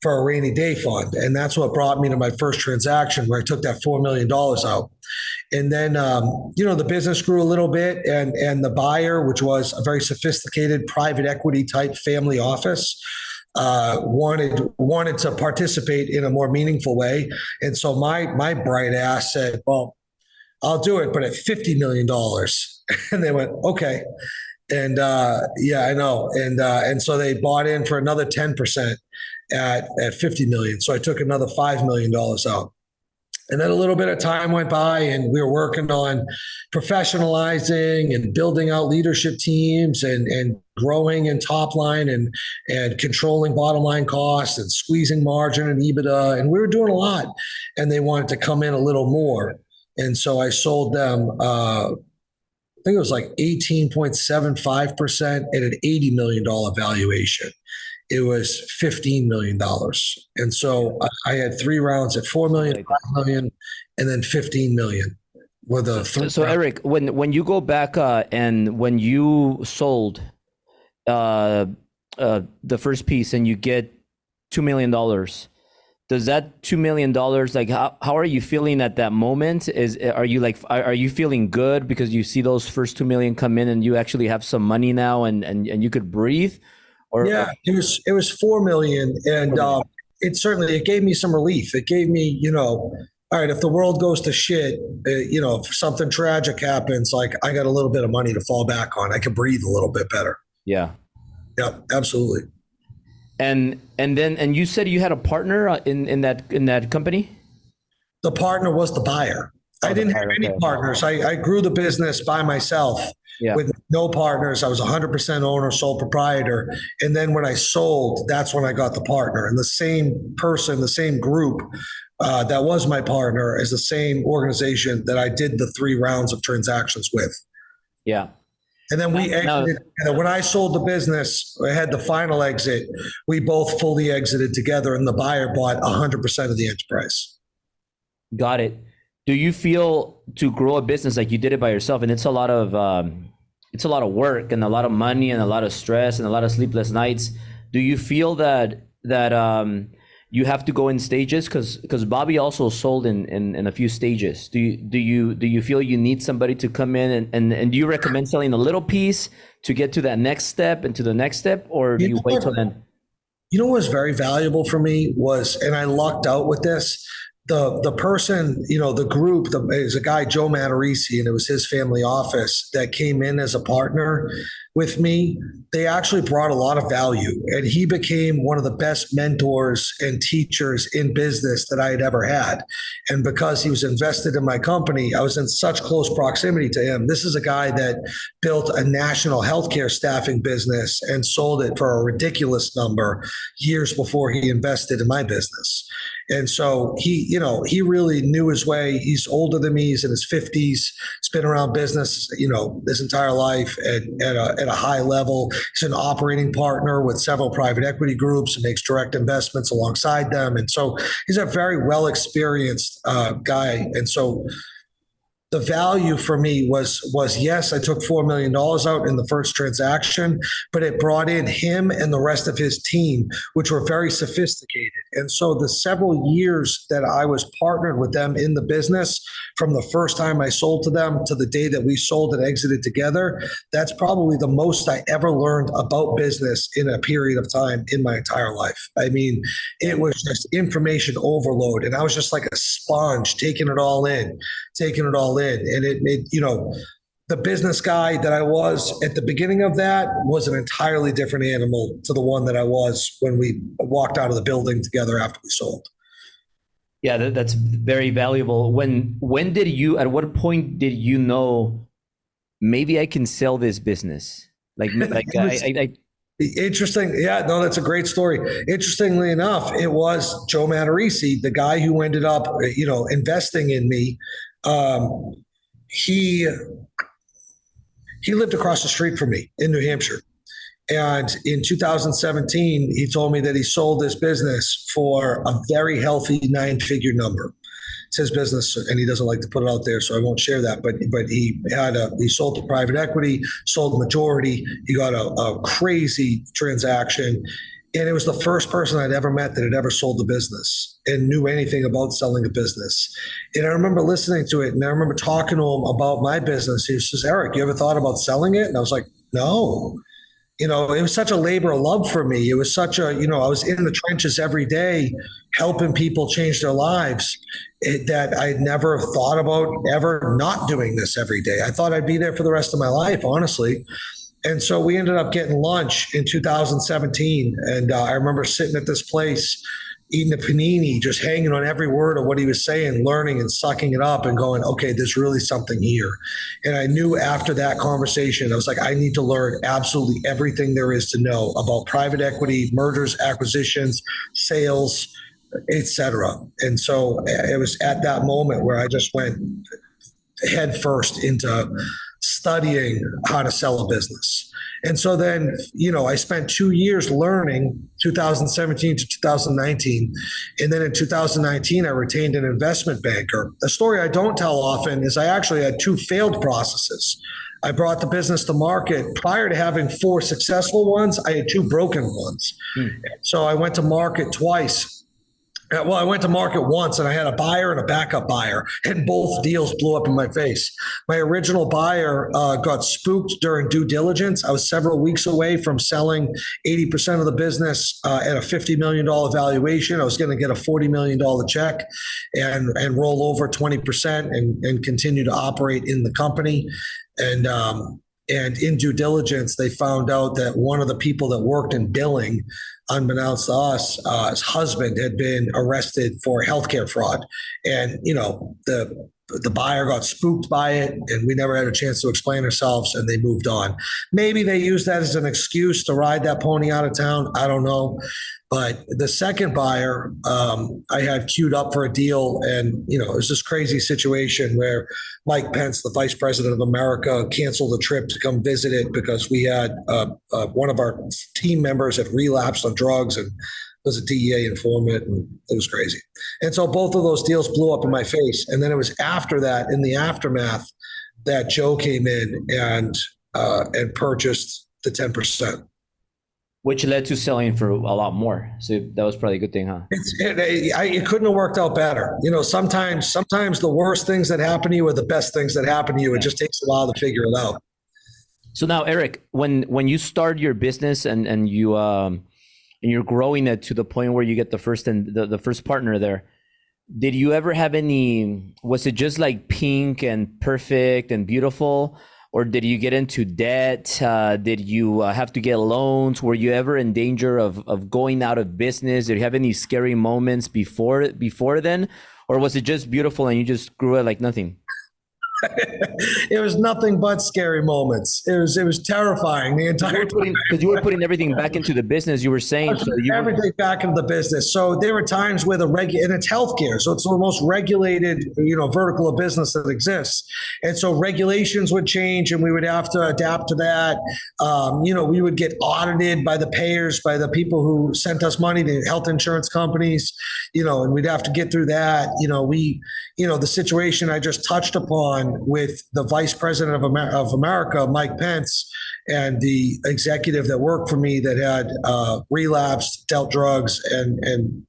for a rainy day fund. And that's what brought me to my first transaction, where I took that $4 million out. And then, the business grew a little bit, and the buyer, which was a very sophisticated private equity type family office, wanted to participate in a more meaningful way. And so my bright ass said, well, I'll do it, but at $50 million. And they went, okay. And yeah, I know. And so they bought in for another 10% at 50 million. So I took another $5 million out. And then a little bit of time went by, and we were working on professionalizing and building out leadership teams, and growing in top line, and controlling bottom line costs, and squeezing margin and EBITDA. And we were doing a lot, and they wanted to come in a little more. And so I sold them, I think it was like 18.75% at an $80 million valuation. It was $15 million. And so I had 3 rounds at 4 million, 5 million, and then 15 million with a So Eric, when you go back and when you sold the first piece and you get $2 million, does that $2 million, like, how are you feeling at that moment? Are you feeling good because you see those first 2 million come in and you actually have some money now and you could breathe? Yeah, it was 4 million, and it gave me some relief. It gave me, all right, if the world goes to shit, if something tragic happens, like, I got a little bit of money to fall back on. I can breathe a little bit better. Yeah. Yeah, absolutely. And you said you had a partner in that company? The partner was the buyer. I didn't have any partners. I grew the business by myself. Yeah. With no partners. I was 100% owner, sole proprietor. And then when I sold, that's when I got the partner. And the same person, the same group that was my partner is the same organization that I did the 3 rounds of transactions with. Yeah. And then we exited. When I sold the business, I had the final exit. We both fully exited together, and the buyer bought 100% of the enterprise. Got it. Do you feel, to grow a business like you did it by yourself, and it's a lot of work and a lot of money and a lot of stress and a lot of sleepless nights? Do you feel that you have to go in stages? Because Bobby also sold in a few stages. Do you feel you need somebody to come in and do you recommend selling a little piece to get to that next step and to the next step, or do you wait till then? You know what was very valuable for me was, and I lucked out with this, the person, the group, is a guy, Joe Manarisi, and it was his family office that came in as a partner with me. They actually brought a lot of value, and he became one of the best mentors and teachers in business that I had ever had. And because he was invested in my company, I was in such close proximity to him. This is a guy that built a national healthcare staffing business and sold it for a ridiculous number years before he invested in my business. And so he really knew his way. He's older than me. He's in his 50s. He's been around business, his entire life at a high level. He's an operating partner with several private equity groups and makes direct investments alongside them. And so he's a very well-experienced guy. And so the value for me was yes, I took $4 million out in the first transaction, but it brought in him and the rest of his team, which were very sophisticated. And so the several years that I was partnered with them in the business, from the first time I sold to them to the day that we sold and exited together, that's probably the most I ever learned about business in a period of time in my entire life. I mean, it was just information overload, and I was just like a sponge, taking it all in. And it made, the business guy that I was at the beginning of that was an entirely different animal to the one that I was when we walked out of the building together after we sold. Yeah, that's very valuable. When did you, at what point did you know maybe I can sell this business? Interesting. Yeah, no, that's a great story. Interestingly enough, it was Joe Manarisi, the guy who ended up, investing in me. He lived across the street from me in New Hampshire. And in 2017, he told me that he sold this business for a very healthy 9-figure number. It's his business, and he doesn't like to put it out there, so I won't share that. But he sold to private equity, sold the majority. He got a crazy transaction, and it was the first person I'd ever met that had ever sold a business and knew anything about selling a business. And I remember listening to it, and I remember talking to him about my business. He says, "Eric, you ever thought about selling it?" And I was like, "No." It was such a labor of love for me. It was such a, I was in the trenches every day helping people change their lives that I'd never thought about ever not doing this every day. I thought I'd be there for the rest of my life, honestly. And so we ended up getting lunch in 2017. And I remember sitting at this place, eating a panini, just hanging on every word of what he was saying, learning and sucking it up and going, okay, there's really something here. And I knew after that conversation, I was like, I need to learn absolutely everything there is to know about private equity, mergers, acquisitions, sales, etc. And so it was at that moment where I just went head first into studying how to sell a business. And so then, I spent 2 years learning, 2017 to 2019. And then in 2019, I retained an investment banker. A story I don't tell often is I actually had 2 failed processes. I brought the business to market. Prior to having 4 successful ones, I had 2 broken ones. So I went to market twice. Well, I went to market once and I had a buyer and a backup buyer, and both deals blew up in my face. My original buyer got spooked during due diligence. I was several weeks away from selling 80% of the business at a $50 million valuation. I was going to get a $40 million check and roll over 20% and continue to operate in the company. And in due diligence, they found out that one of the people that worked in billing, unbeknownst to us, his husband had been arrested for healthcare fraud. And, the buyer got spooked by it, and we never had a chance to explain ourselves, and they moved on. Maybe they used that as an excuse to ride that pony out of town. I don't know. But the second buyer, I had queued up for a deal, and, it was this crazy situation where Mike Pence, the vice president of America, canceled a trip to come visit it because we had one of our team members had relapsed on drugs and was a DEA informant, and it was crazy. And so both of those deals blew up in my face. And then it was after that, in the aftermath, that Joe came in and purchased the 10%. Which led to selling for a lot more. So that was probably a good thing, huh? It couldn't have worked out better. Sometimes the worst things that happen to you are the best things that happen to you. It just takes a while to figure it out. So now, Eric, when you start your business and you're growing it to the point where you get the first partner there, did you ever have was it just like pink and perfect and beautiful? Or did you get into debt? Did you have to get loans? Were you ever in danger of going out of business? Did you have any scary moments before then? Or was it just beautiful and you just grew it like nothing? It was nothing but scary moments. It was terrifying the entire time. Because you were putting everything back into the business, you were saying. Everything back into the business. So there were times where and it's healthcare. So it's the most regulated, vertical of business that exists. And so regulations would change and we would have to adapt to that. We would get audited by the payers, by the people who sent us money, the health insurance companies, and we'd have to get through that. The situation I just touched upon with the vice president of America, Mike Pence, and the executive that worked for me that had relapsed, dealt drugs, and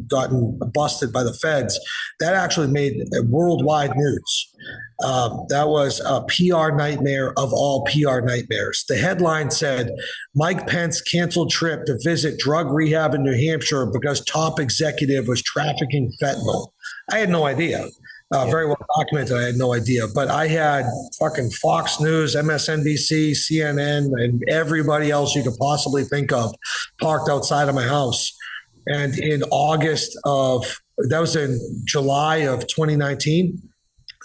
gotten busted by the feds, that actually made worldwide news. That was a PR nightmare of all PR nightmares. The headline said, Mike Pence canceled trip to visit drug rehab in New Hampshire because top executive was trafficking fentanyl. I had no idea. Very well documented. I had no idea, but I had fucking Fox News, MSNBC, CNN, and everybody else you could possibly think of parked outside of my house. And that was in July of 2019,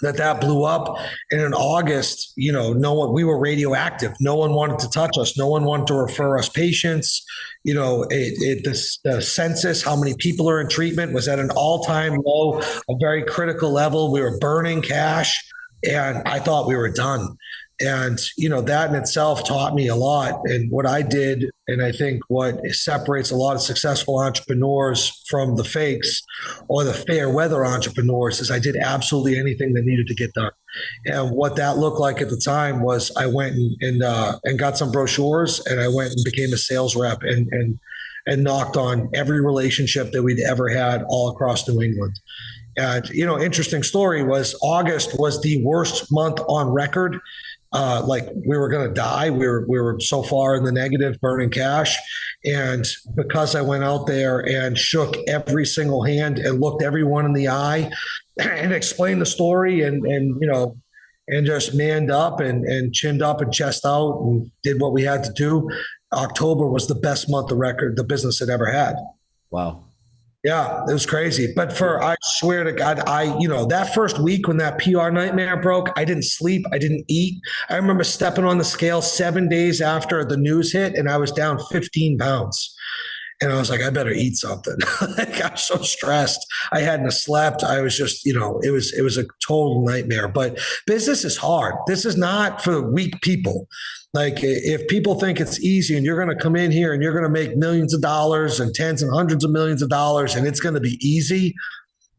that blew up. And in August, we were radioactive. No one wanted to touch us. No one wanted to refer us patients. The census, how many people are in treatment, was at an all-time low, a very critical level. We were burning cash, and I thought we were done. And, that in itself taught me a lot. And what I did, and I think what separates a lot of successful entrepreneurs from the fakes or the fair weather entrepreneurs, is I did absolutely anything that needed to get done. And what that looked like at the time was I went and got some brochures, and I went and became a sales rep and knocked on every relationship that we'd ever had all across New England. And, interesting story was August was the worst month on record. Like we were going to die. We were so far in the negative, burning cash. And because I went out there and shook every single hand and looked everyone in the eye and explained the story and just manned up and chinned up and chest out and did what we had to do, October was the best month the business had ever had. Wow. Yeah, it was crazy. But I swear to God, that first week when that PR nightmare broke, I didn't sleep. I didn't eat. I remember stepping on the scale 7 days after the news hit, and I was down 15 pounds. And I was like, I better eat something. I got so stressed. I hadn't slept. I was just, it was a total nightmare. But business is hard. This is not for weak people. Like if people think it's easy and you're going to come in here and you're going to make millions of dollars and tens and hundreds of millions of dollars and it's going to be easy,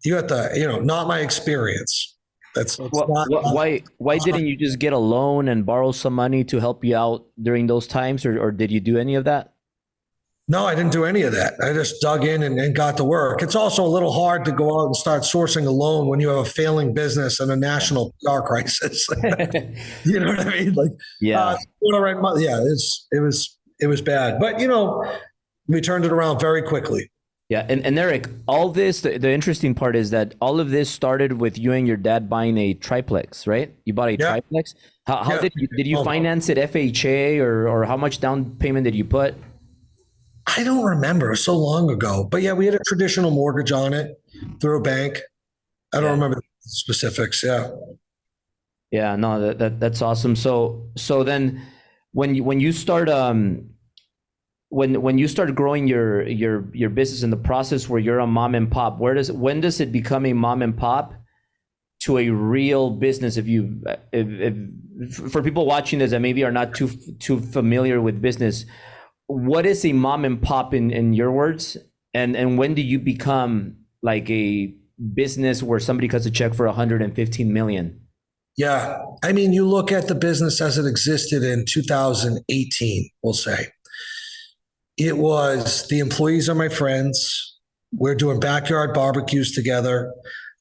you have to, not my experience. Why didn't you just get a loan and borrow some money to help you out during those times, or did you do any of that? No, I didn't do any of that. I just dug in and got to work. It's also a little hard to go out and start sourcing a loan when you have a failing business and a national PR crisis. You know what I mean? Like, yeah, it was bad, but we turned it around very quickly. Yeah, and Eric, all this, the interesting part is that all of this started with you and your dad buying a triplex, right? You bought a triplex. How did you finance it? FHA or how much down payment did you put? I don't remember. It was so long ago. But yeah, we had a traditional mortgage on it through a bank. I don't remember the specifics. Yeah. Yeah, no, that's awesome. So then when you start when you start growing your business in the process where you're a mom and pop, when does it become a mom and pop to a real business? If for people watching this that maybe are not too familiar with business, what is a mom and pop in your words? And when do you become like a business where somebody cuts a check for 115 million? Yeah. I mean, you look at the business as it existed in 2018, we'll say. It was the employees are my friends. We're doing backyard barbecues together.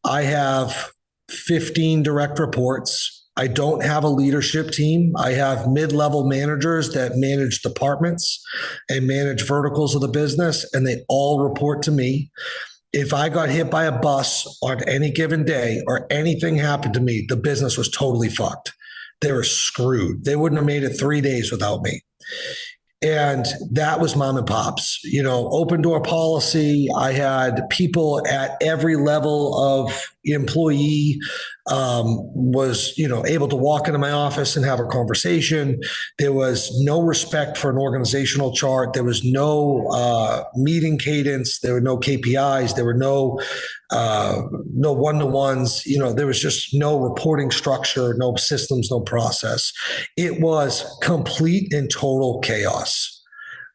I have 15 direct reports. I don't have a leadership team. I have mid-level managers that manage departments and manage verticals of the business, and they all report to me. If I got hit by a bus on any given day or anything happened to me, the business was totally fucked. They were screwed. They wouldn't have made it 3 days without me. And that was mom and pops, open door policy. I had people at every level of employee was, able to walk into my office and have a conversation. There was no respect for an organizational chart. There was no meeting cadence. There were no KPIs. There were no one-to-ones. There was just no reporting structure, no systems, no process. It was complete and total chaos.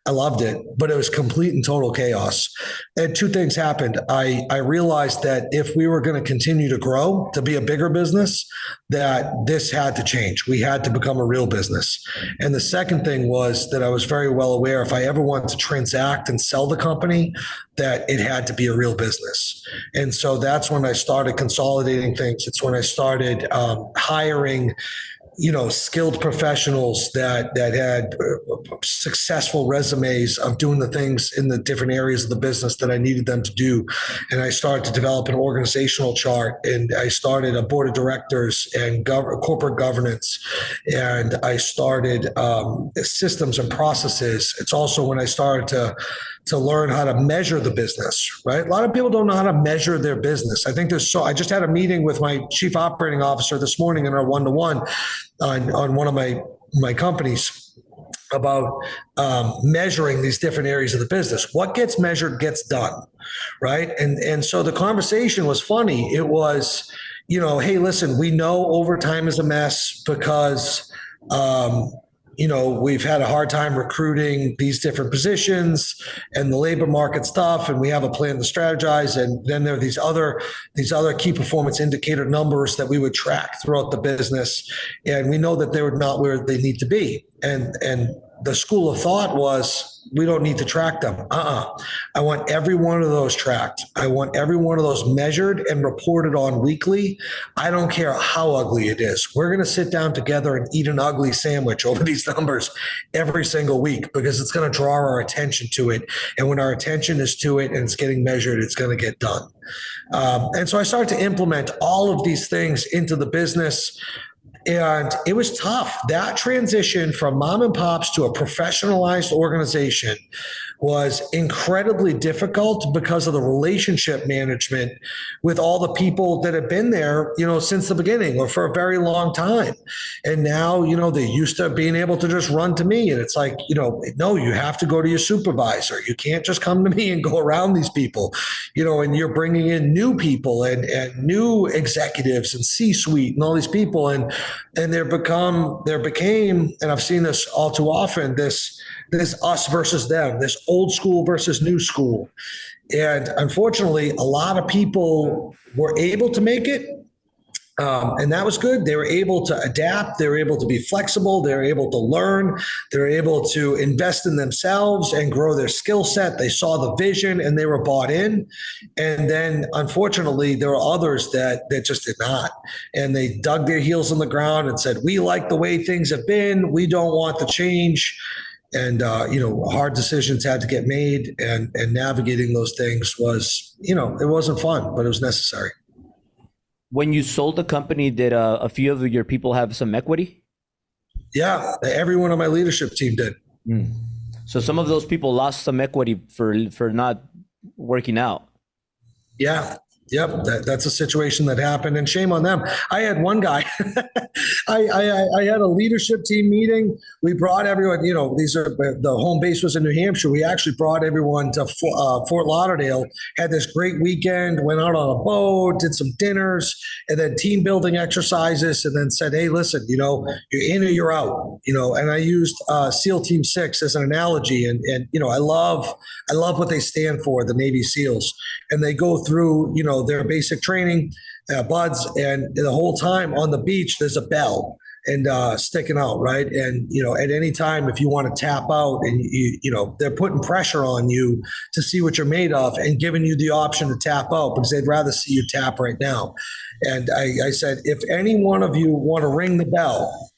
I loved it, but it was complete and total chaos. And two things happened. I realized that if we were going to continue to grow, to be a bigger business, that this had to change. We had to become a real business. And the second thing was that I was very well aware if I ever wanted to transact and sell the company, that it had to be a real business. And so that's when I started consolidating things. It's when I started hiring skilled professionals that had successful resumes of doing the things in the different areas of the business that I needed them to do. And I started to develop an organizational chart, and I started a board of directors and corporate governance, and I started systems and processes. It's also when I started to learn how to measure the business, right? A lot of people don't know how to measure their business. I think I just had a meeting with my chief operating officer this morning in our one-to-one on one of my companies about measuring these different areas of the business. What gets measured gets done, right? And so the conversation was funny. It was, hey, listen, we know overtime is a mess because we've had a hard time recruiting these different positions and the labor market stuff, and we have a plan to strategize. And then there are these other key performance indicator numbers that we would track throughout the business, and we know that they're not where they need to be. And the school of thought was, we don't need to track them. I want every one of those tracked. I want every one of those measured and reported on weekly. I don't care how ugly it is. We're going to sit down together and eat an ugly sandwich over these numbers every single week, because it's going to draw our attention to it. And when our attention is to it and it's getting measured, it's going to get done. And so I started to implement all of these things into the business. And it was tough. That transition from mom and pops to a professionalized organization was incredibly difficult because of the relationship management with all the people that have been there, since the beginning or for a very long time. And now, they're used to being able to just run to me. And it's like, no, you have to go to your supervisor. You can't just come to me and go around these people, and you're bringing in new people and new executives and C-suite and all these people. And there became, and I've seen this all too often, this us versus them, this old school versus new school. And unfortunately, a lot of people were able to make it. And that was good. They were able to adapt. They were able to be flexible. They were able to learn. They were able to invest in themselves and grow their skill set. They saw the vision and they were bought in. And then, unfortunately, there were others that just did not. And they dug their heels in the ground and said, we like the way things have been. We don't want the change. And, hard decisions had to get made, and navigating those things was, it wasn't fun, but it was necessary. When you sold the company, did a few of your people have some equity? Yeah, everyone on my leadership team did. So some of those people lost some equity for not working out. Yeah. Yep, that's a situation that happened, and shame on them. I had one guy. I had a leadership team meeting. We brought everyone. The home base was in New Hampshire. We actually brought everyone to Fort Lauderdale. Had this great weekend. Went out on a boat, did some dinners, and then team building exercises. And then said, "Hey, listen, you're in or you're out." And I used SEAL Team 6 as an analogy. And I love what they stand for, the Navy SEALs, and they go through their basic training, buds, and the whole time on the beach there's a bell and sticking out, right? And at any time, if you want to tap out, and they're putting pressure on you to see what you're made of and giving you the option to tap out, because they'd rather see you tap right now. And I said, if any one of you want to ring the bell,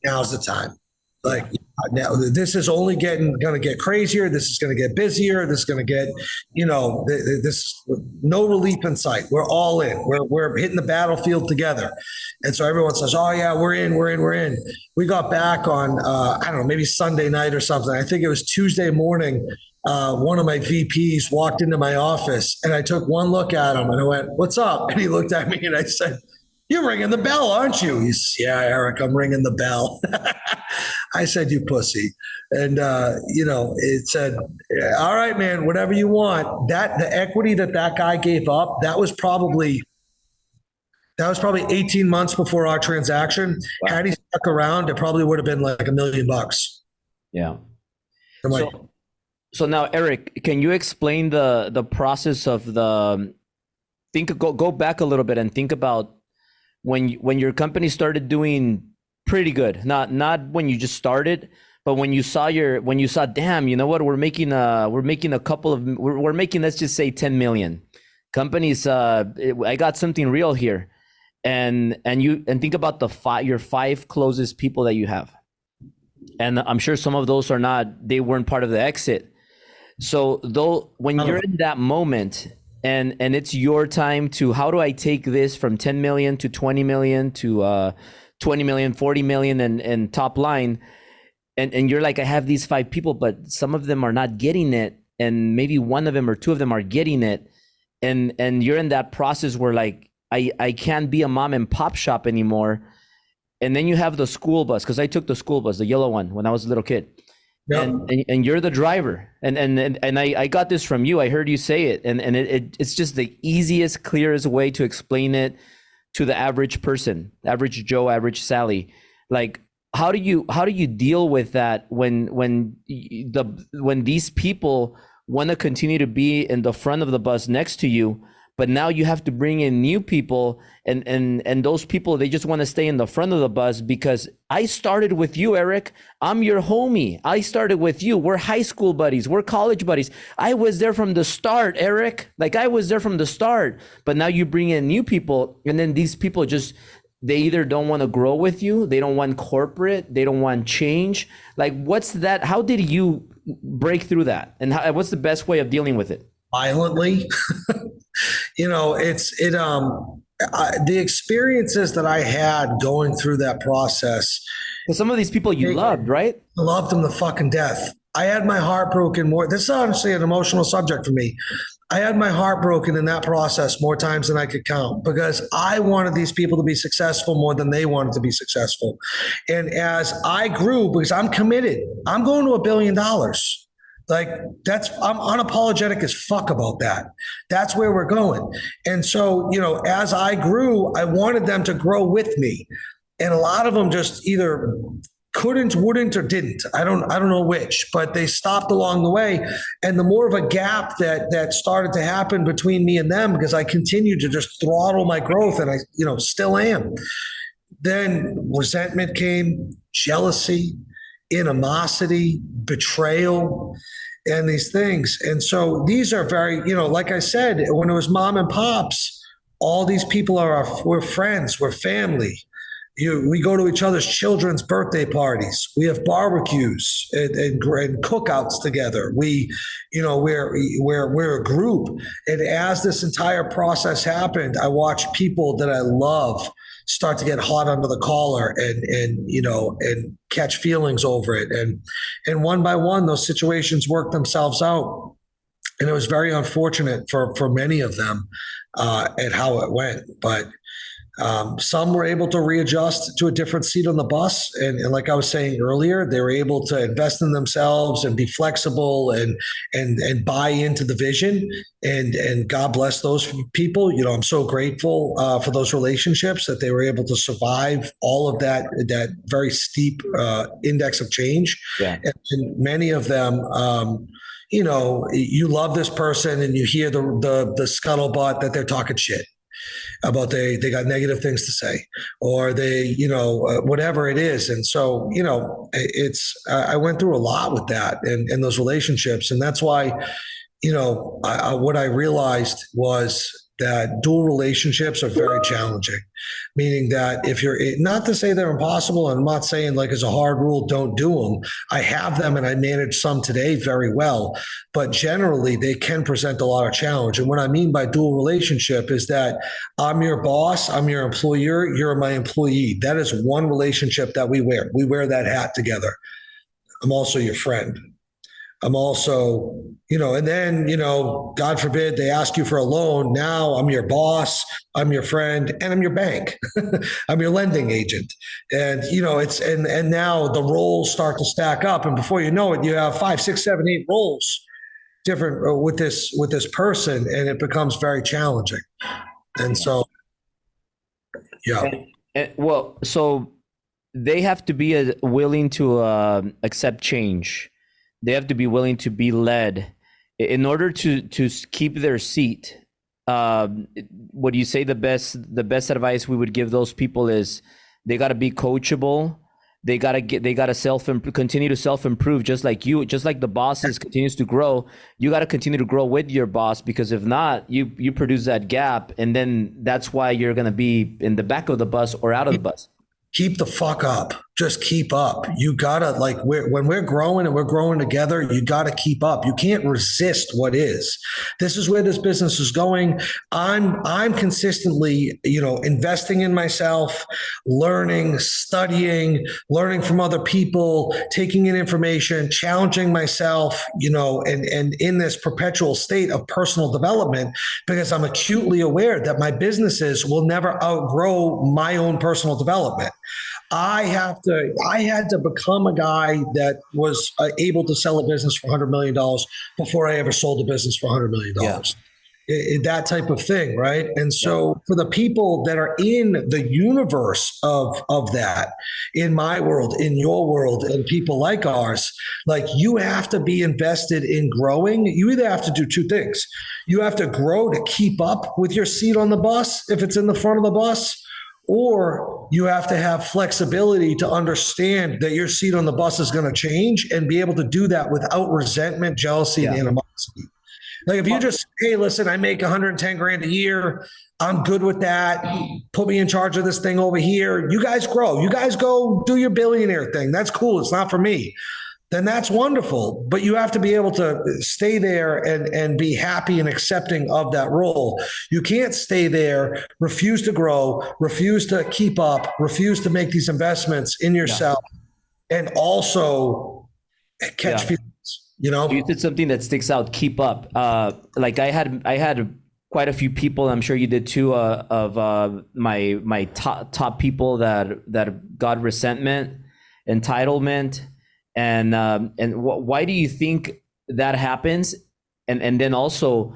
now's the time. Like, now this is only going to get crazier. This is going to get busier. This is going to get, this no relief in sight. We're all in. We're hitting the battlefield together. And so everyone says, "Oh yeah, we're in." We got back on, I don't know, maybe Sunday night or something. I think it was Tuesday morning. One of my VPs walked into my office, and I took one look at him and I went, "What's up?" And he looked at me and I said, "You're ringing the bell, aren't you?" He says, "Yeah, Eric, I'm ringing the bell." I said, "You pussy." And, it said, "All right, man, whatever you want." The equity that guy gave up, that was probably 18 months before our transaction. Wow. Had he stuck around, it probably would have been like $1 million. Yeah. So now, Eric, can you explain the process of go back a little bit and think about when your company started doing pretty good, not when you just started, but when you saw, damn, you know what, we're making let's just say 10 million companies. I got something real here. and think about your 5 closest people that you have. And I'm sure some of those they weren't part of the exit. So though, when you're in that moment and it's your time to, how do I take this from 10 million to 20 million to 20 million, 40 million and top line. And you're like, I have these 5 people, but some of them are not getting it. And maybe 1 of them or 2 of them are getting it. And you're in that process where like, I can't be a mom and pop shop anymore. And then you have the school bus, because I took the school bus, the yellow one, when I was a little kid. Yep. And you're the driver. And I got this from you. I heard you say it. And it's just the easiest, clearest way to explain it to the average person, average Joe, average Sally. Like, how do you deal with that when these people want to continue to be in the front of the bus next to you, but now you have to bring in new people, and those people, they just want to stay in the front of the bus because I started with you, Eric. I'm your homie. I started with you. We're high school buddies. We're college buddies. I was there from the start, Eric. Like, I was there from the start. But now you bring in new people, and then these people just, they either don't want to grow with you, they don't want corporate, they don't want change. Like, what's that? How did you break through that? And what's the best way of dealing with it? Violently. The experiences that I had going through that process. Because some of these people you loved, right? I loved them to fucking death. I had my heart broken more. This is honestly an emotional subject for me. I had my heart broken in that process more times than I could count, because I wanted these people to be successful more than they wanted to be successful. And as I grew, because I'm committed, I'm going to $1 billion. Like, I'm unapologetic as fuck about that. That's where we're going. And so, as I grew, I wanted them to grow with me. And a lot of them just either couldn't, wouldn't, or didn't. I don't know which, but they stopped along the way. And the more of a gap that started to happen between me and them, because I continued to just throttle my growth, and I, still am. Then resentment came, jealousy, animosity, betrayal, and these things. And so these are very, like I said, when it was mom and pops, all these people we're friends, we're family. We go to each other's children's birthday parties. We have barbecues and cookouts together. We're a group. And as this entire process happened, I watched people that I love start to get hot under the collar and catch feelings over it. And one by one, those situations worked themselves out. And it was very unfortunate for many of them at how it went. But some were able to readjust to a different seat on the bus. And like I was saying earlier, they were able to invest in themselves and be flexible and buy into the vision. And God bless those people. I'm so grateful for those relationships, that they were able to survive all of that very steep index of change. Yeah. And many of them, you love this person and you hear the scuttlebutt that they're talking shit about, they got negative things to say, or they, whatever it is. And so, I went through a lot with that and those relationships. And that's why, what I realized was that dual relationships are very challenging, meaning that if you're, not to say they're impossible, and I'm not saying like as a hard rule, don't do them. I have them and I manage some today very well, but generally they can present a lot of challenge. And what I mean by dual relationship is that I'm your boss, I'm your employer, you're my employee. That is one relationship that we wear. We wear that hat together. I'm also your friend. I'm also, and then, God forbid they ask you for a loan. Now I'm your boss, I'm your friend, and I'm your bank. I'm your lending agent. And, and now the roles start to stack up. And before you know it, you have 5, 6, 7, 8 roles different with this person. And it becomes very challenging. And so, yeah. Well, so they have to be willing to accept change. They have to be willing to be led in order to keep their seat. What do you say the best advice we would give those people is they got to be coachable, they gotta continue to self-improve, just like you, just like the bosses continues to grow. You got to continue to grow with your boss, because if not, you produce that gap, and then that's why you're going to be in the back of the bus or out of the bus. Keep the fuck up. Just keep up. You gotta, like, when we're growing and we're growing together, you gotta keep up. You can't resist what is. This is where this business is going. I'm consistently, investing in myself, learning, studying, learning from other people, taking in information, challenging myself, and in this perpetual state of personal development, because I'm acutely aware that my businesses will never outgrow my own personal development. I had to become a guy that was able to sell a business for $100 million before I ever sold a business for $100 million. Yeah. That type of thing, right? And so for the people that are in the universe of that, in my world, in your world, and people like ours, like, you have to be invested in growing. You either have to do two things. You have to grow to keep up with your seat on the bus, if it's in the front of the bus, or you have to have flexibility to understand that your seat on the bus is going to change, and be able to do that without resentment, jealousy, and animosity. Like, if you just, hey, listen, I make 110 grand a year, I'm good with that, put me in charge of this thing over here. You guys grow. You guys go do your billionaire thing. That's cool. It's not for me. Then that's wonderful. But you have to be able to stay there and be happy and accepting of that role. You can't stay there, refuse to grow, refuse to keep up, refuse to make these investments in yourself, and also catch feelings. You did something that sticks out. Keep up. Like, I had quite a few people, I'm sure you did too, of my top people that got resentment, entitlement. And why do you think that happens? And then also,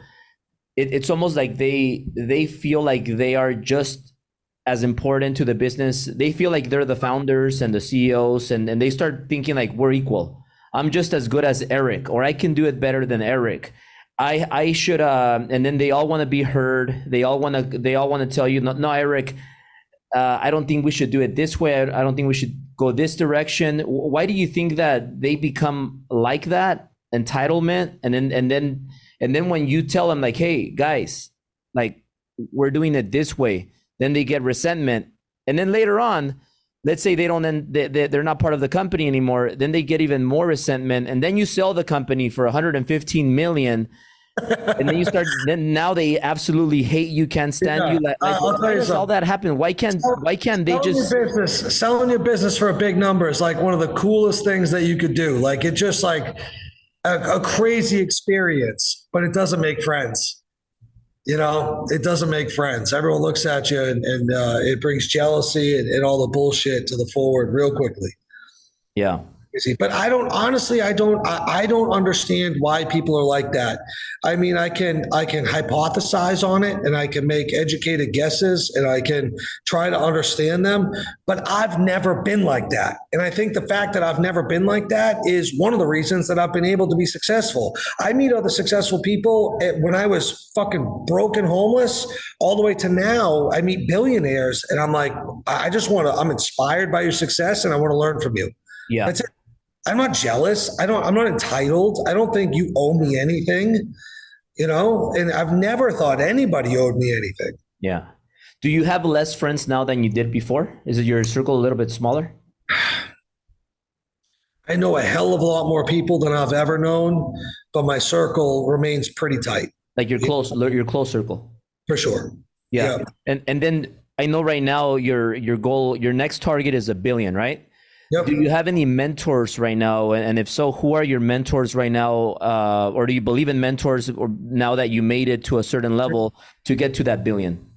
it's almost like they feel like they are just as important to the business. They feel like they're the founders and the CEOs, and they start thinking like, we're equal. I'm just as good as Eric, or I can do it better than Eric. I should, and then they all want to be heard. They all want to tell you, no, Eric, I don't think we should do it this way. I don't think we should go this direction. Why do you think that they become like that? Entitlement, and then when you tell them like, hey guys, like, we're doing it this way, then they get resentment, and then later on, let's say they're not part of the company anymore, then they get even more resentment, and then you sell the company for 115 million. And then now they absolutely hate you, can't stand you. Like, why does all that happen? Why can't they just selling your business for a big number is like one of the coolest things that you could do. Like, it's just like a crazy experience, but it doesn't make friends. It doesn't make friends. Everyone looks at you, and it brings jealousy and all the bullshit to the forward real quickly. Yeah. But I don't understand why people are like that. I mean, I can hypothesize on it, and I can make educated guesses, and I can try to understand them, but I've never been like that. And I think the fact that I've never been like that is one of the reasons that I've been able to be successful. I meet other successful people. When I was fucking broken, homeless, all the way to now, I meet billionaires, and I'm like, I'm inspired by your success, and I want to learn from you. Yeah. That's it. I'm not jealous. I'm not entitled. I don't think you owe me anything, and I've never thought anybody owed me anything. Yeah. Do you have less friends now than you did before? Is it your circle a little bit smaller? I know a hell of a lot more people than I've ever known, but my circle remains pretty tight. Like your close circle. For sure. Yeah. And then I know right now your goal, your next target is $1 billion, right? Yep. Do you have any mentors right now? And if so, who are your mentors right now? Or do you believe in mentors, or now that you made it to a certain level to get to that $1 billion?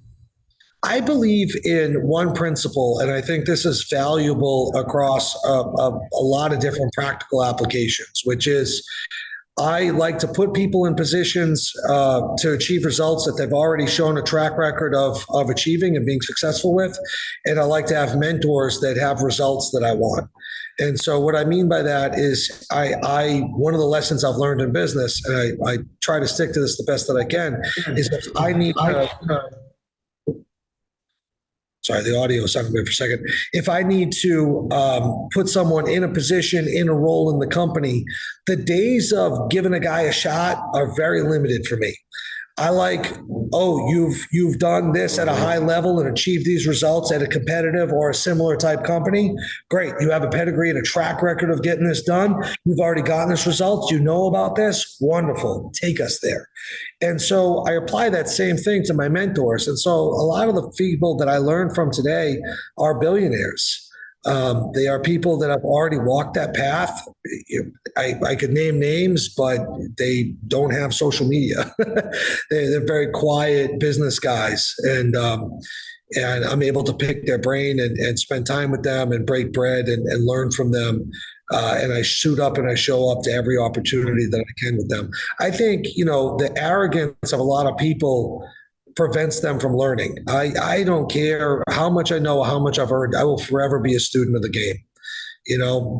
I believe in one principle, and I think this is valuable across a lot of different practical applications, which is I like to put people in positions to achieve results that they've already shown a track record of achieving and being successful with. And I like to have mentors that have results that I want. And so what I mean by that is one of the lessons I've learned in business, and I try to stick to this the best that I can, is if I need to, sorry, the audio sounded weird for a second. If I need to put someone in a position, in a role in the company, the days of giving a guy a shot are very limited for me. I like, oh, you've done this at a high level and achieved these results at a competitive or a similar type company. Great. You have a pedigree and a track record of getting this done. You've already gotten this results. You know about this. Wonderful. Take us there. And so I apply that same thing to my mentors. And so a lot of the people that I learned from today are billionaires. They are people that have already walked that path. I could name names, but they don't have social media. They're very quiet business guys, and I'm able to pick their brain and spend time with them and break bread and learn from them. And I suit up and I show up to every opportunity that I can with them. I think, the arrogance of a lot of people prevents them from learning. I don't care how much I know, how much I've earned. I will forever be a student of the game.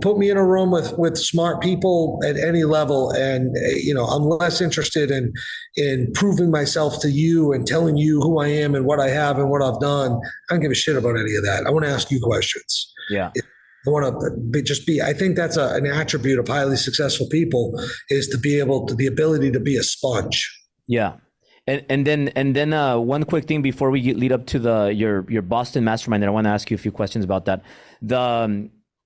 Put me in a room with smart people at any level, and I'm less interested in proving myself to you and telling you who I am and what I have and what I've done. I don't give a shit about any of that. I want to ask you questions. Yeah. I want to be. I think that's an attribute of highly successful people, is to be able to the ability to be a sponge. Yeah. And then one quick thing before we lead up to your Boston Mastermind, that I want to ask you a few questions about that.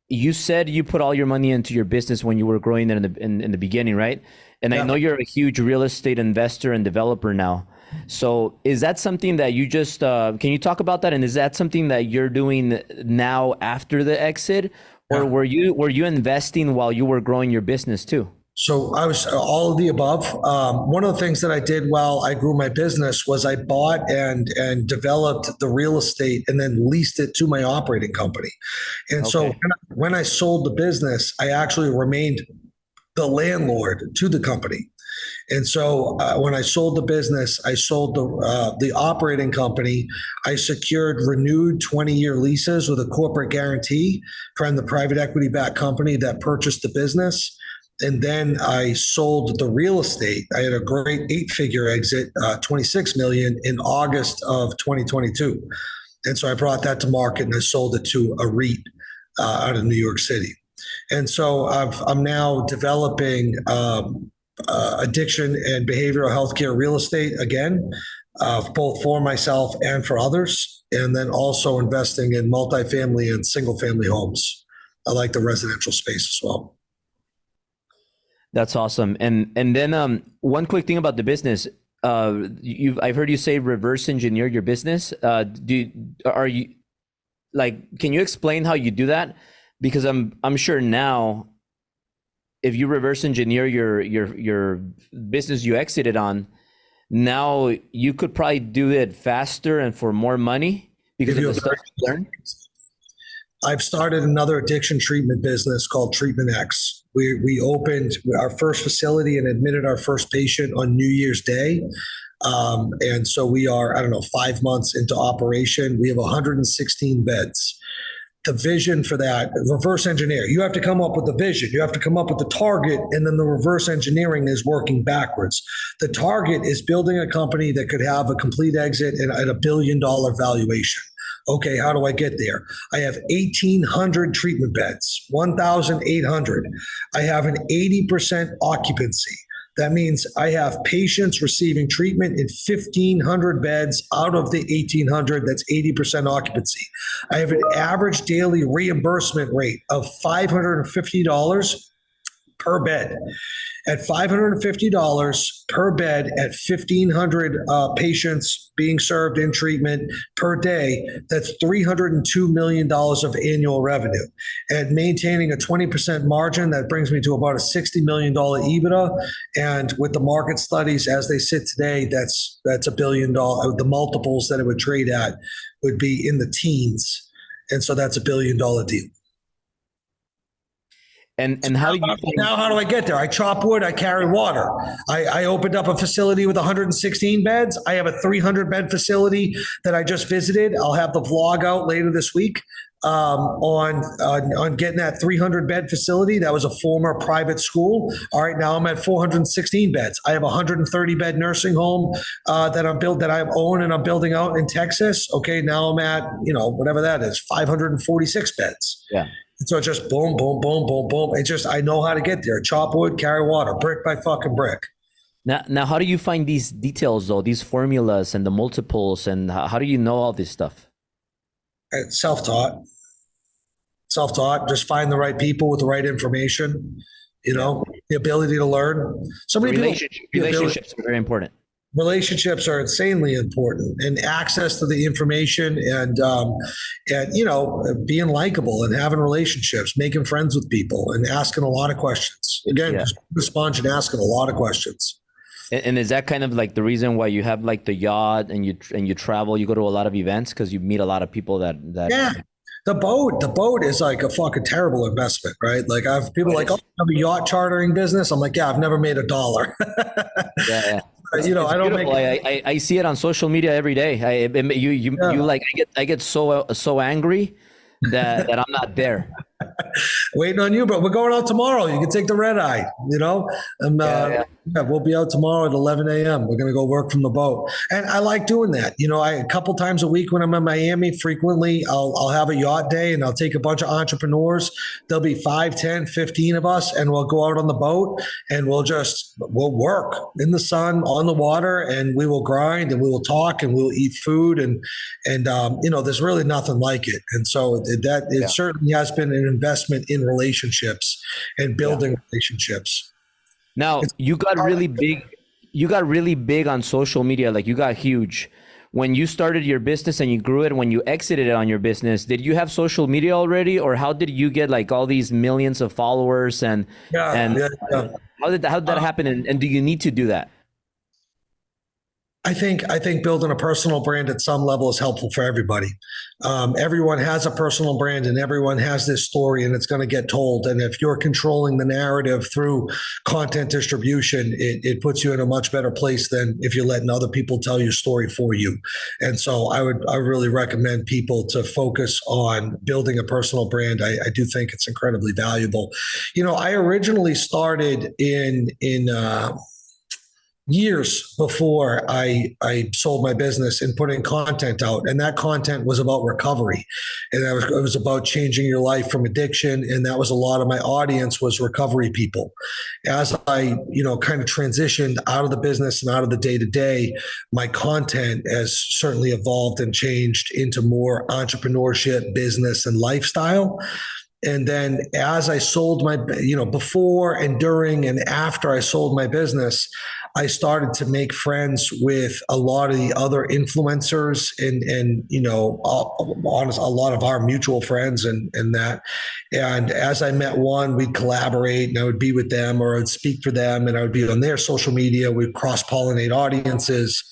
You said you put all your money into your business when you were growing it in the beginning, right? And yeah. I know you're a huge real estate investor and developer now. So is that something that you just can you talk about that? And is that something that you're doing now after the exit, or were you investing while you were growing your business too? So I was all of the above. One of the things that I did while I grew my business was I bought and developed the real estate and then leased it to my operating company. And so when I sold the business, I actually remained the landlord to the company. And so when I sold the business, I sold the operating company. I secured renewed 20-year leases with a corporate guarantee from the private equity-backed company that purchased the business. And then I sold the real estate. I had a great 8-figure exit, $26 million in August of 2022. And so I brought that to market and I sold it to a REIT out of New York City. And so I'm now developing addiction and behavioral healthcare real estate again, both for myself and for others. And then also investing in multifamily and single family homes. I like the residential space as well. That's awesome. And then one quick thing about the business. I've heard you say reverse engineer your business. Can you explain how you do that? Because I'm sure now, if you reverse engineer your business you exited on, now you could probably do it faster and for more money because of the stuff you learned. I've started another addiction treatment business called Treatment X. We opened our first facility and admitted our first patient on New Year's Day. And so we are, 5 months into operation. We have 116 beds. The vision for that, reverse engineer, you have to come up with the vision. You have to come up with the target, and then the reverse engineering is working backwards. The target is building a company that could have a complete exit at $1 billion valuation. Okay, how do I get there? I have 1,800 treatment beds, 1,800. I have an 80% occupancy. That means I have patients receiving treatment in 1,500 beds out of the 1,800. That's 80% occupancy. I have an average daily reimbursement rate of $550 per bed. At $550 per bed at 1,500 patients being served in treatment per day, that's $302 million of annual revenue. And maintaining a 20% margin, that brings me to about a $60 million EBITDA. And with the market studies as they sit today, that's $1 billion. The multiples that it would trade at would be in the teens. And so that's $1 billion deal. And how do you Now, how do I get there? I chop wood, I carry water. I opened up a facility with 116 beds. I have a 300 bed facility that I just visited. I'll have the vlog out later this week on getting that 300 bed facility. That was a former private school. All right, now I'm at 416 beds. I have a 130 bed nursing home that I own and I'm building out in Texas. Okay, now I'm at whatever that is, 546 beds. Yeah. So it's just boom, boom, boom, boom, boom. It's just I know how to get there. Chop wood, carry water, brick by fucking brick. Now, how do you find these details though? These formulas and the multiples, and how do you know all this stuff? Self-taught. Just find the right people with the right information. The ability to learn. So many relationships are very important. Relationships are insanely important, and access to the information, and being likable and having relationships, making friends with people, and asking a lot of questions. Again, just the sponge and asking a lot of questions. And is that kind of like the reason why you have like the yacht and you travel, you go to a lot of events because you meet a lot of people that yeah. The boat is like a fucking terrible investment, right? Like I have people like, oh, I have a yacht chartering business. I'm like, yeah, I've never made $1. Yeah. I don't make. I see it on social media every day. You like I get so angry that I'm not there. Waiting on you, but we're going out tomorrow. You can take the red eye, and we'll be out tomorrow at 11 a.m. We're going to go work from the boat. And I like doing that. A couple times a week when I'm in Miami, frequently I'll have a yacht day and I'll take a bunch of entrepreneurs. There'll be 5, 10, 15 of us, and we'll go out on the boat and we'll work in the sun on the water, and we will grind and we will talk and we'll eat food. And there's really nothing like it. And so it certainly has been an investment in relationships and building relationships. Now, you got really big on social media. Like you got huge when you started your business and you grew it. When you exited it on your business, did you have social media already, or how did you get like all these millions of followers how did that happen? And do you need to do that? I think building a personal brand at some level is helpful for everybody. Everyone has a personal brand and everyone has this story, and it's going to get told. And if you're controlling the narrative through content distribution, it puts you in a much better place than if you're letting other people tell your story for you. And so I really recommend people to focus on building a personal brand. I do think it's incredibly valuable. I originally started in years before I sold my business and putting content out. And that content was about recovery. And it was about changing your life from addiction. And that was a lot of my audience was recovery people. As I, kind of transitioned out of the business and out of the day-to-day, my content has certainly evolved and changed into more entrepreneurship, business, and lifestyle. And then as I sold my, before and during and after I sold my business, I started to make friends with a lot of the other influencers and a lot of our mutual friends and that. And as I met one, we'd collaborate and I would be with them or I'd speak for them and I would be on their social media. We'd cross-pollinate audiences.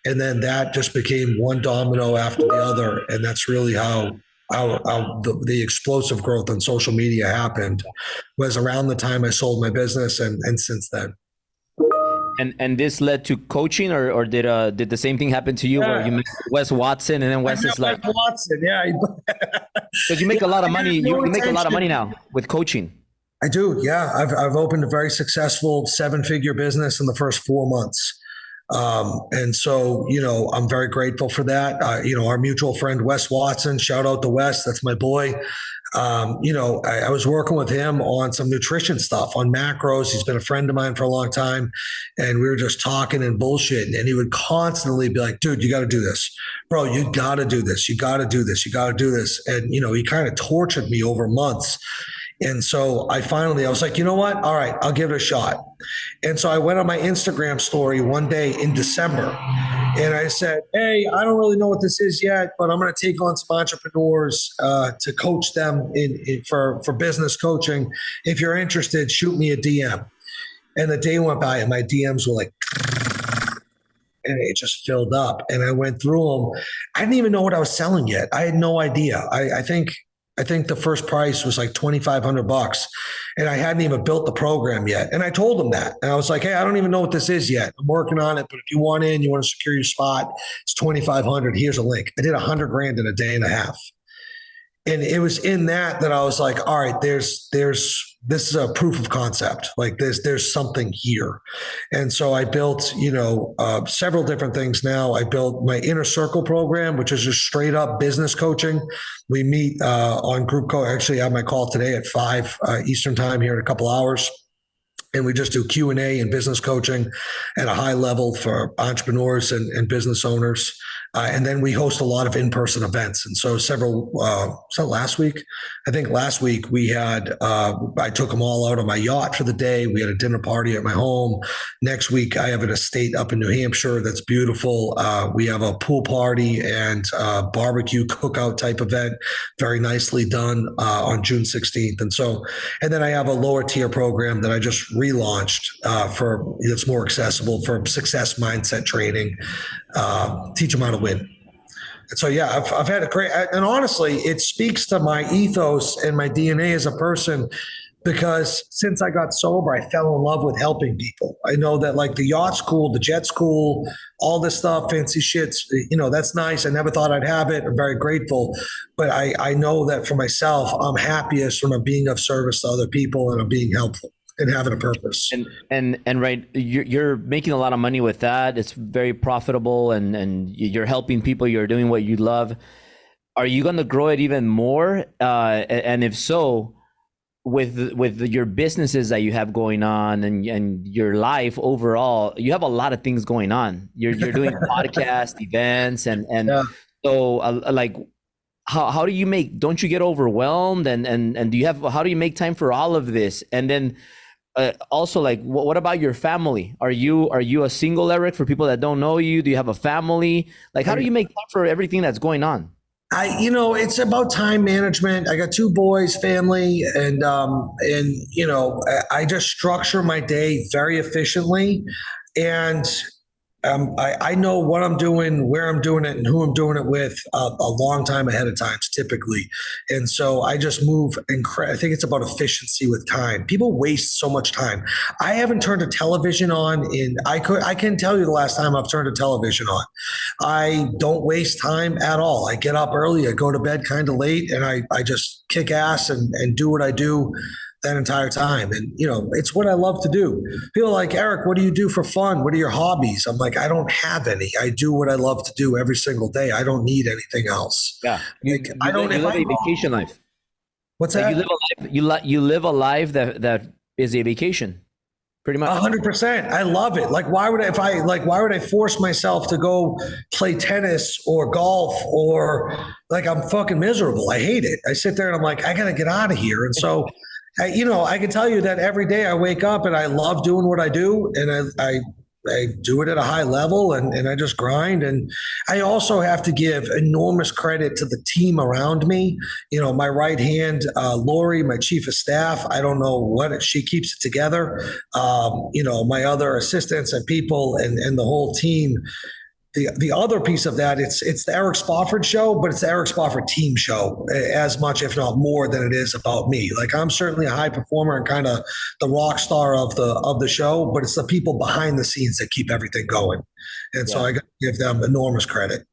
And then that just became one domino after the other. And that's really how the explosive growth on social media happened, was around the time I sold my business and since then. And this led to coaching, or did the same thing happen to you where you met Wes Watson and then Wes is like Watson, because you make a lot of money. You make a lot of money now with coaching. I do, yeah. I've opened a very successful 7-figure business in the first 4 months. And so, I'm very grateful for that. Our mutual friend, Wes Watson, shout out to Wes. That's my boy. I was working with him on some nutrition stuff on macros. He's been a friend of mine for a long time. And we were just talking and bullshitting. And he would constantly be like, dude, you got to do this. Bro, you got to do this. You got to do this. You got to do this. And, he kind of tortured me over months. And so I was like, you know what? All right, I'll give it a shot. And so I went on my Instagram story one day in December and I said, hey, I don't really know what this is yet, but I'm going to take on some entrepreneurs to coach them for business coaching. If you're interested, shoot me a DM. And the day went by and my DMs were like, and it just filled up. And I went through them. I didn't even know what I was selling yet. I had no idea. I think I think the first price was like $2,500, and I hadn't even built the program yet. And I told them that, and I was like, "Hey, I don't even know what this is yet. I'm working on it, but if you want in, you want to secure your spot, it's 2,500. Here's a link." I did 100 grand in a day and a half. And it was in that I was like, all right, there's this is a proof of concept. Like there's something here. And so I built, several different things now. I built my inner circle program, which is just straight up business coaching. We meet on group call. Actually, I have my call today at 5 Eastern time here in a couple hours. And we just do Q&A and business coaching at a high level for entrepreneurs and business owners. And then we host a lot of in-person events. And so last week? I think last week we had, I took them all out on my yacht for the day. We had a dinner party at my home. Next week, I have an estate up in New Hampshire that's beautiful. We have a pool party and barbecue cookout type event, very nicely done on June 16th. And then I have a lower tier program that I just relaunched it's more accessible for success mindset training, teach them how to win. And so, yeah, I've had a great, and honestly, it speaks to my ethos and my DNA as a person, because since I got sober, I fell in love with helping people. I know that like the yacht's cool, the jet's cool, all this stuff, fancy shits, that's nice. I never thought I'd have it. I'm very grateful. But I know that for myself, I'm happiest when I'm being of service to other people and I'm being helpful and having a purpose. And right, you're making a lot of money with that. It's very profitable, and you're helping people. You're doing what you love. Are you going to grow it even more? And if so, with your businesses that you have going on and your life overall, you have a lot of things going on. You're doing podcast events and yeah. So like. How do you don't you get overwhelmed and do you how do you make time for all of this? And then also, like, what about your family? Are you a single, Eric, for people that don't know you? Do you have a family? Like, how do you make time for everything that's going on? It's about time management. I got 2 boys, family, and I just structure my day very efficiently. And I know what I'm doing, where I'm doing it, and who I'm doing it with a long time ahead of time, typically. And so I just move. I think it's about efficiency with time. People waste so much time. I haven't turned a television on I can tell you the last time I've turned a television on. I don't waste time at all. I get up early, I go to bed kind of late, and I just kick ass and do what I do that entire time. And, it's what I love to do. People are like, Eric, what do you do for fun? What are your hobbies? I'm like, I don't have any. I do what I love to do every single day. I don't need anything else. Yeah. You live a vacation life. What's that? You live a life that is a vacation. Pretty much. 100%. I love it. Like, why would I force myself to go play tennis or golf, or like, I'm fucking miserable. I hate it. I sit there and I'm like, I got to get out of here. And so I can tell you that every day I wake up and I love doing what I do, and I do it at a high level, and I just grind. And I also have to give enormous credit to the team around me. My right hand, Lori, my chief of staff, I don't know she keeps it together. My other assistants and people and the whole team. The other piece of that, it's the Eric Spofford show, but it's the Eric Spofford team show as much, if not more, than it is about me. Like, I'm certainly a high performer and kind of the rock star of the show, but it's the people behind the scenes that keep everything going. And so I got to give them enormous credit.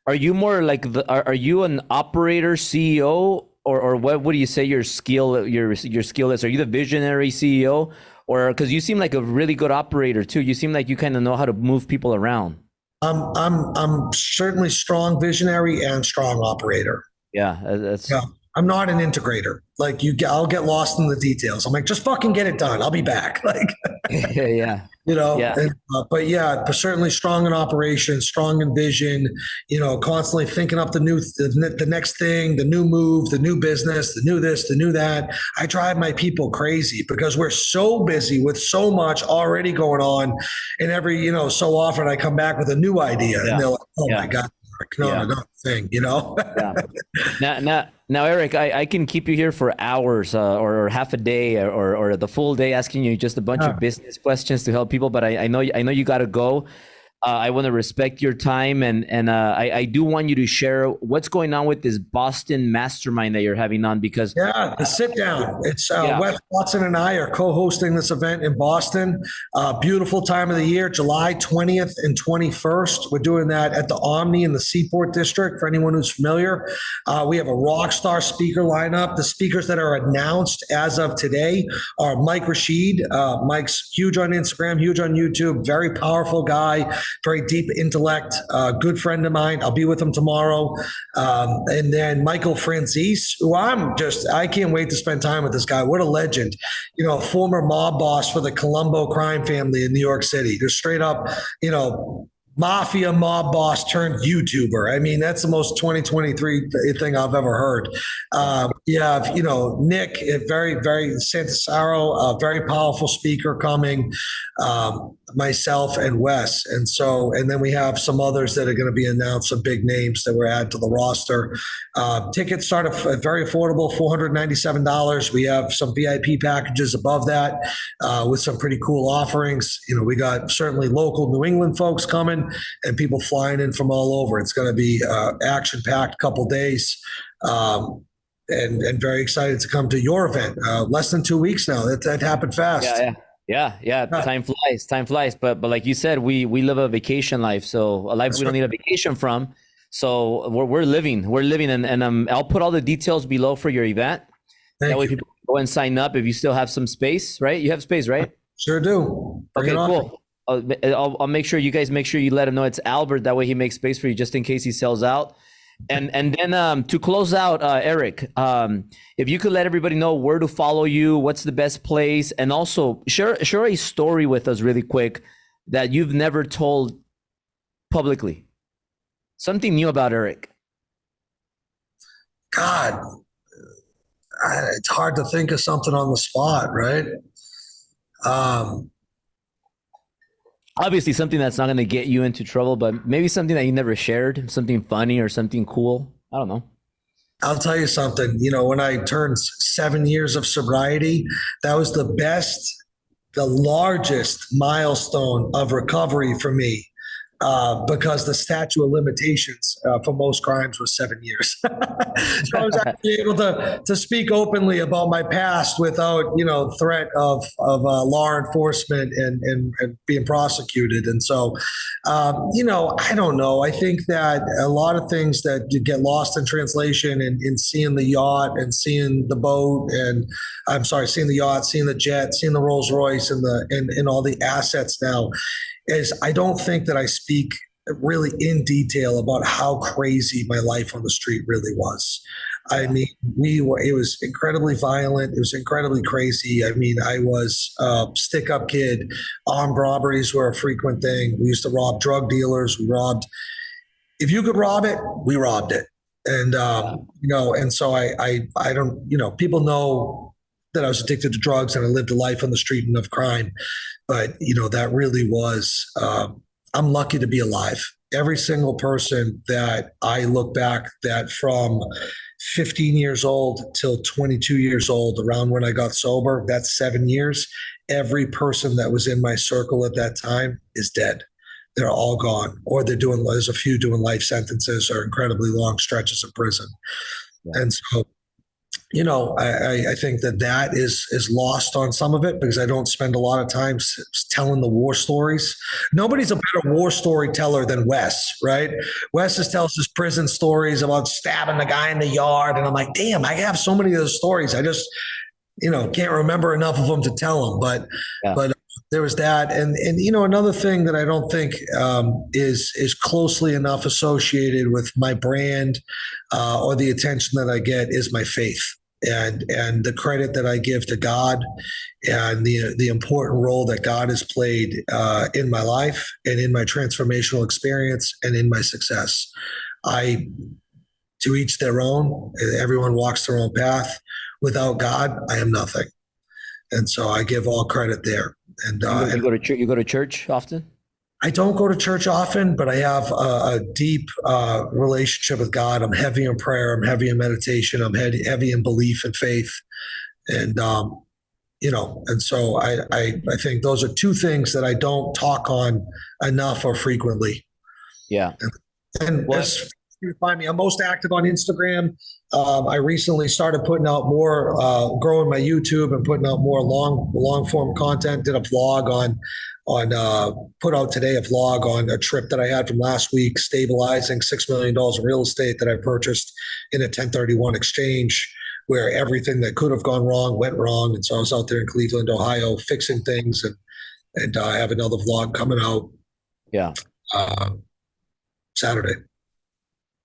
Are you more like are you an operator, CEO, or what do you say your skill is? Are you the visionary CEO, or because you seem like a really good operator too? You seem like you kind of know how to move people around. I'm certainly strong visionary and strong operator. Yeah, I'm not an integrator. Like, I'll get lost in the details. I'm like, just fucking get it done. I'll be back. Like, yeah. But certainly strong in operation, strong in vision, constantly thinking up the next thing, the new move, the new business, the new this, the new that. I drive my people crazy because we're so busy with so much already going on. And every, so often I come back with a new idea and they're like, oh my God, another thing, Now, Eric, I can keep you here for hours or half a day or the full day asking you just a bunch of business questions to help people, but I know you got to go. I want to respect your time, and I do want you to share what's going on with this Boston Mastermind that you're having on, because Yeah, the sit down. It's yeah, Wes Watson and I are co-hosting this event in Boston. Beautiful time of the year, July 20th and 21st. We're doing that at the Omni in the Seaport District. For anyone who's familiar, we have a rock star speaker lineup. The speakers that are announced as of today are Mike Rashid. Mike's huge on Instagram, huge on YouTube, very powerful guy, very deep intellect, good friend of mine. I'll be with him tomorrow. And then Michael Franzese, who I can't wait to spend time with this guy. What a legend. You know, former mob boss for the Colombo crime family in New York City. Just straight up, you know, mafia mob boss turned YouTuber. I mean, that's the most 2023 thing I've ever heard. Yeah, you know, Nick, a very Santasaro, a very powerful speaker coming, myself and Wes. And then we have some others that are going to be announced, some big names that we're adding to the roster. Tickets start at very affordable, $497. We have some VIP packages above that with some pretty cool offerings. You know, we got certainly local New England folks coming and people flying in from all over. It's going to be action-packed couple days. And very excited to come to your event. Less than 2 weeks now. That happened fast. Yeah. Time flies. But like you said, we live a vacation life. So a life we don't need a vacation from. So we're living, and I'll put all the details below for your event. That way people can go and sign up if you still have some space, right? You have space, right? Sure do. Okay, cool. I'll make sure you guys let him know it's Albert. That way he makes space for you just in case he sells out. And then to close out, Eric, if you could let everybody know where to follow you, what's the best place, and also share a story with us really quick that you've never told publicly. Something new about Eric. God, it's hard to think of something on the spot, right? Obviously something that's not going to get you into trouble, but maybe something that you never shared, something funny or something cool. I don't know. I'll tell you something. You know, when I turned 7 years of sobriety, that was the largest milestone of recovery for me. Because the statute of limitations for most crimes was 7 years. So I was actually able to speak openly about my past without, you know, threat of law enforcement and being prosecuted. And so, you know, I don't know. I think that a lot of things that you get lost in translation and seeing the yacht and seeing the boat seeing the yacht, seeing the jet, seeing the Rolls Royce and all the assets now, is I don't think that I speak really in detail about how crazy my life on the street really was. I mean, it was incredibly violent. It was incredibly crazy. I mean, I was a stick-up kid. Armed robberies were a frequent thing. We used to rob drug dealers. If you could rob it, we robbed it. And, you know, and so I don't, you know, people know that I was addicted to drugs and I lived a life on the street and of crime. But, you know, that really was, I'm lucky to be alive. Every single person that I look back that from 15 years old till 22 years old, around when I got sober, that's 7 years. Every person that was in my circle at that time is dead. They're all gone, or there's a few doing life sentences or incredibly long stretches of prison. Yeah. And so, you know, I think that is lost on some of it because I don't spend a lot of time telling the war stories. Nobody's a better war storyteller than Wes, right? Wes just tells his prison stories about stabbing the guy in the yard. And I'm like, damn, I have so many of those stories. I just, you know, can't remember enough of them to tell them. But there was that. And, you know, another thing that I don't think is closely enough associated with my brand or the attention that I get is my faith and the credit that I give to God and the important role that God has played in my life and in my transformational experience and in my success. To each their own, everyone walks their own path. Without God, I am nothing. And so I give all credit there. And you go to church often? I don't go to church often, but I have a deep relationship with God. I'm heavy in prayer. I'm heavy in meditation. I'm heavy in belief and faith. And And so I think those are two things that I don't talk on enough or frequently. Yeah. And Well, as you find me, I'm most active on Instagram. I recently started putting out more, growing my YouTube and putting out more long form content. Did a vlog put out today a vlog on a trip that I had from last week, stabilizing $6 million in real estate that I purchased in a 1031 exchange, where everything that could have gone wrong went wrong. And so I was out there in Cleveland, Ohio, fixing things, and I have another vlog coming out. yeah. Saturday.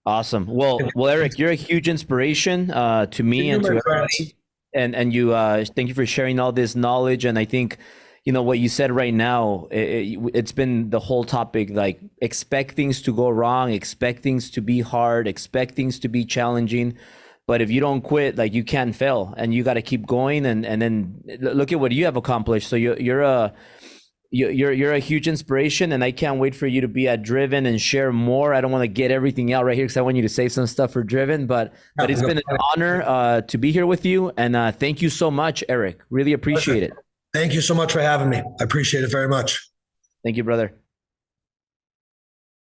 Awesome. Well, Eric, you're a huge inspiration to me and to everybody. And you, thank you for sharing all this knowledge. And I think, what you said right now, it's been the whole topic, like expect things to go wrong, expect things to be hard, expect things to be challenging. But if you don't quit, like you can't fail, and you got to keep going. And then look at what you have accomplished. So you're a huge inspiration, and I can't wait for you to be at Driven and share more. I don't want to get everything out right here because I want you to save some stuff for Driven, but it's been an honor to be here with you. And thank you so much, Eric. Really appreciate it. Thank you so much for having me. I appreciate it very much. Thank you, brother.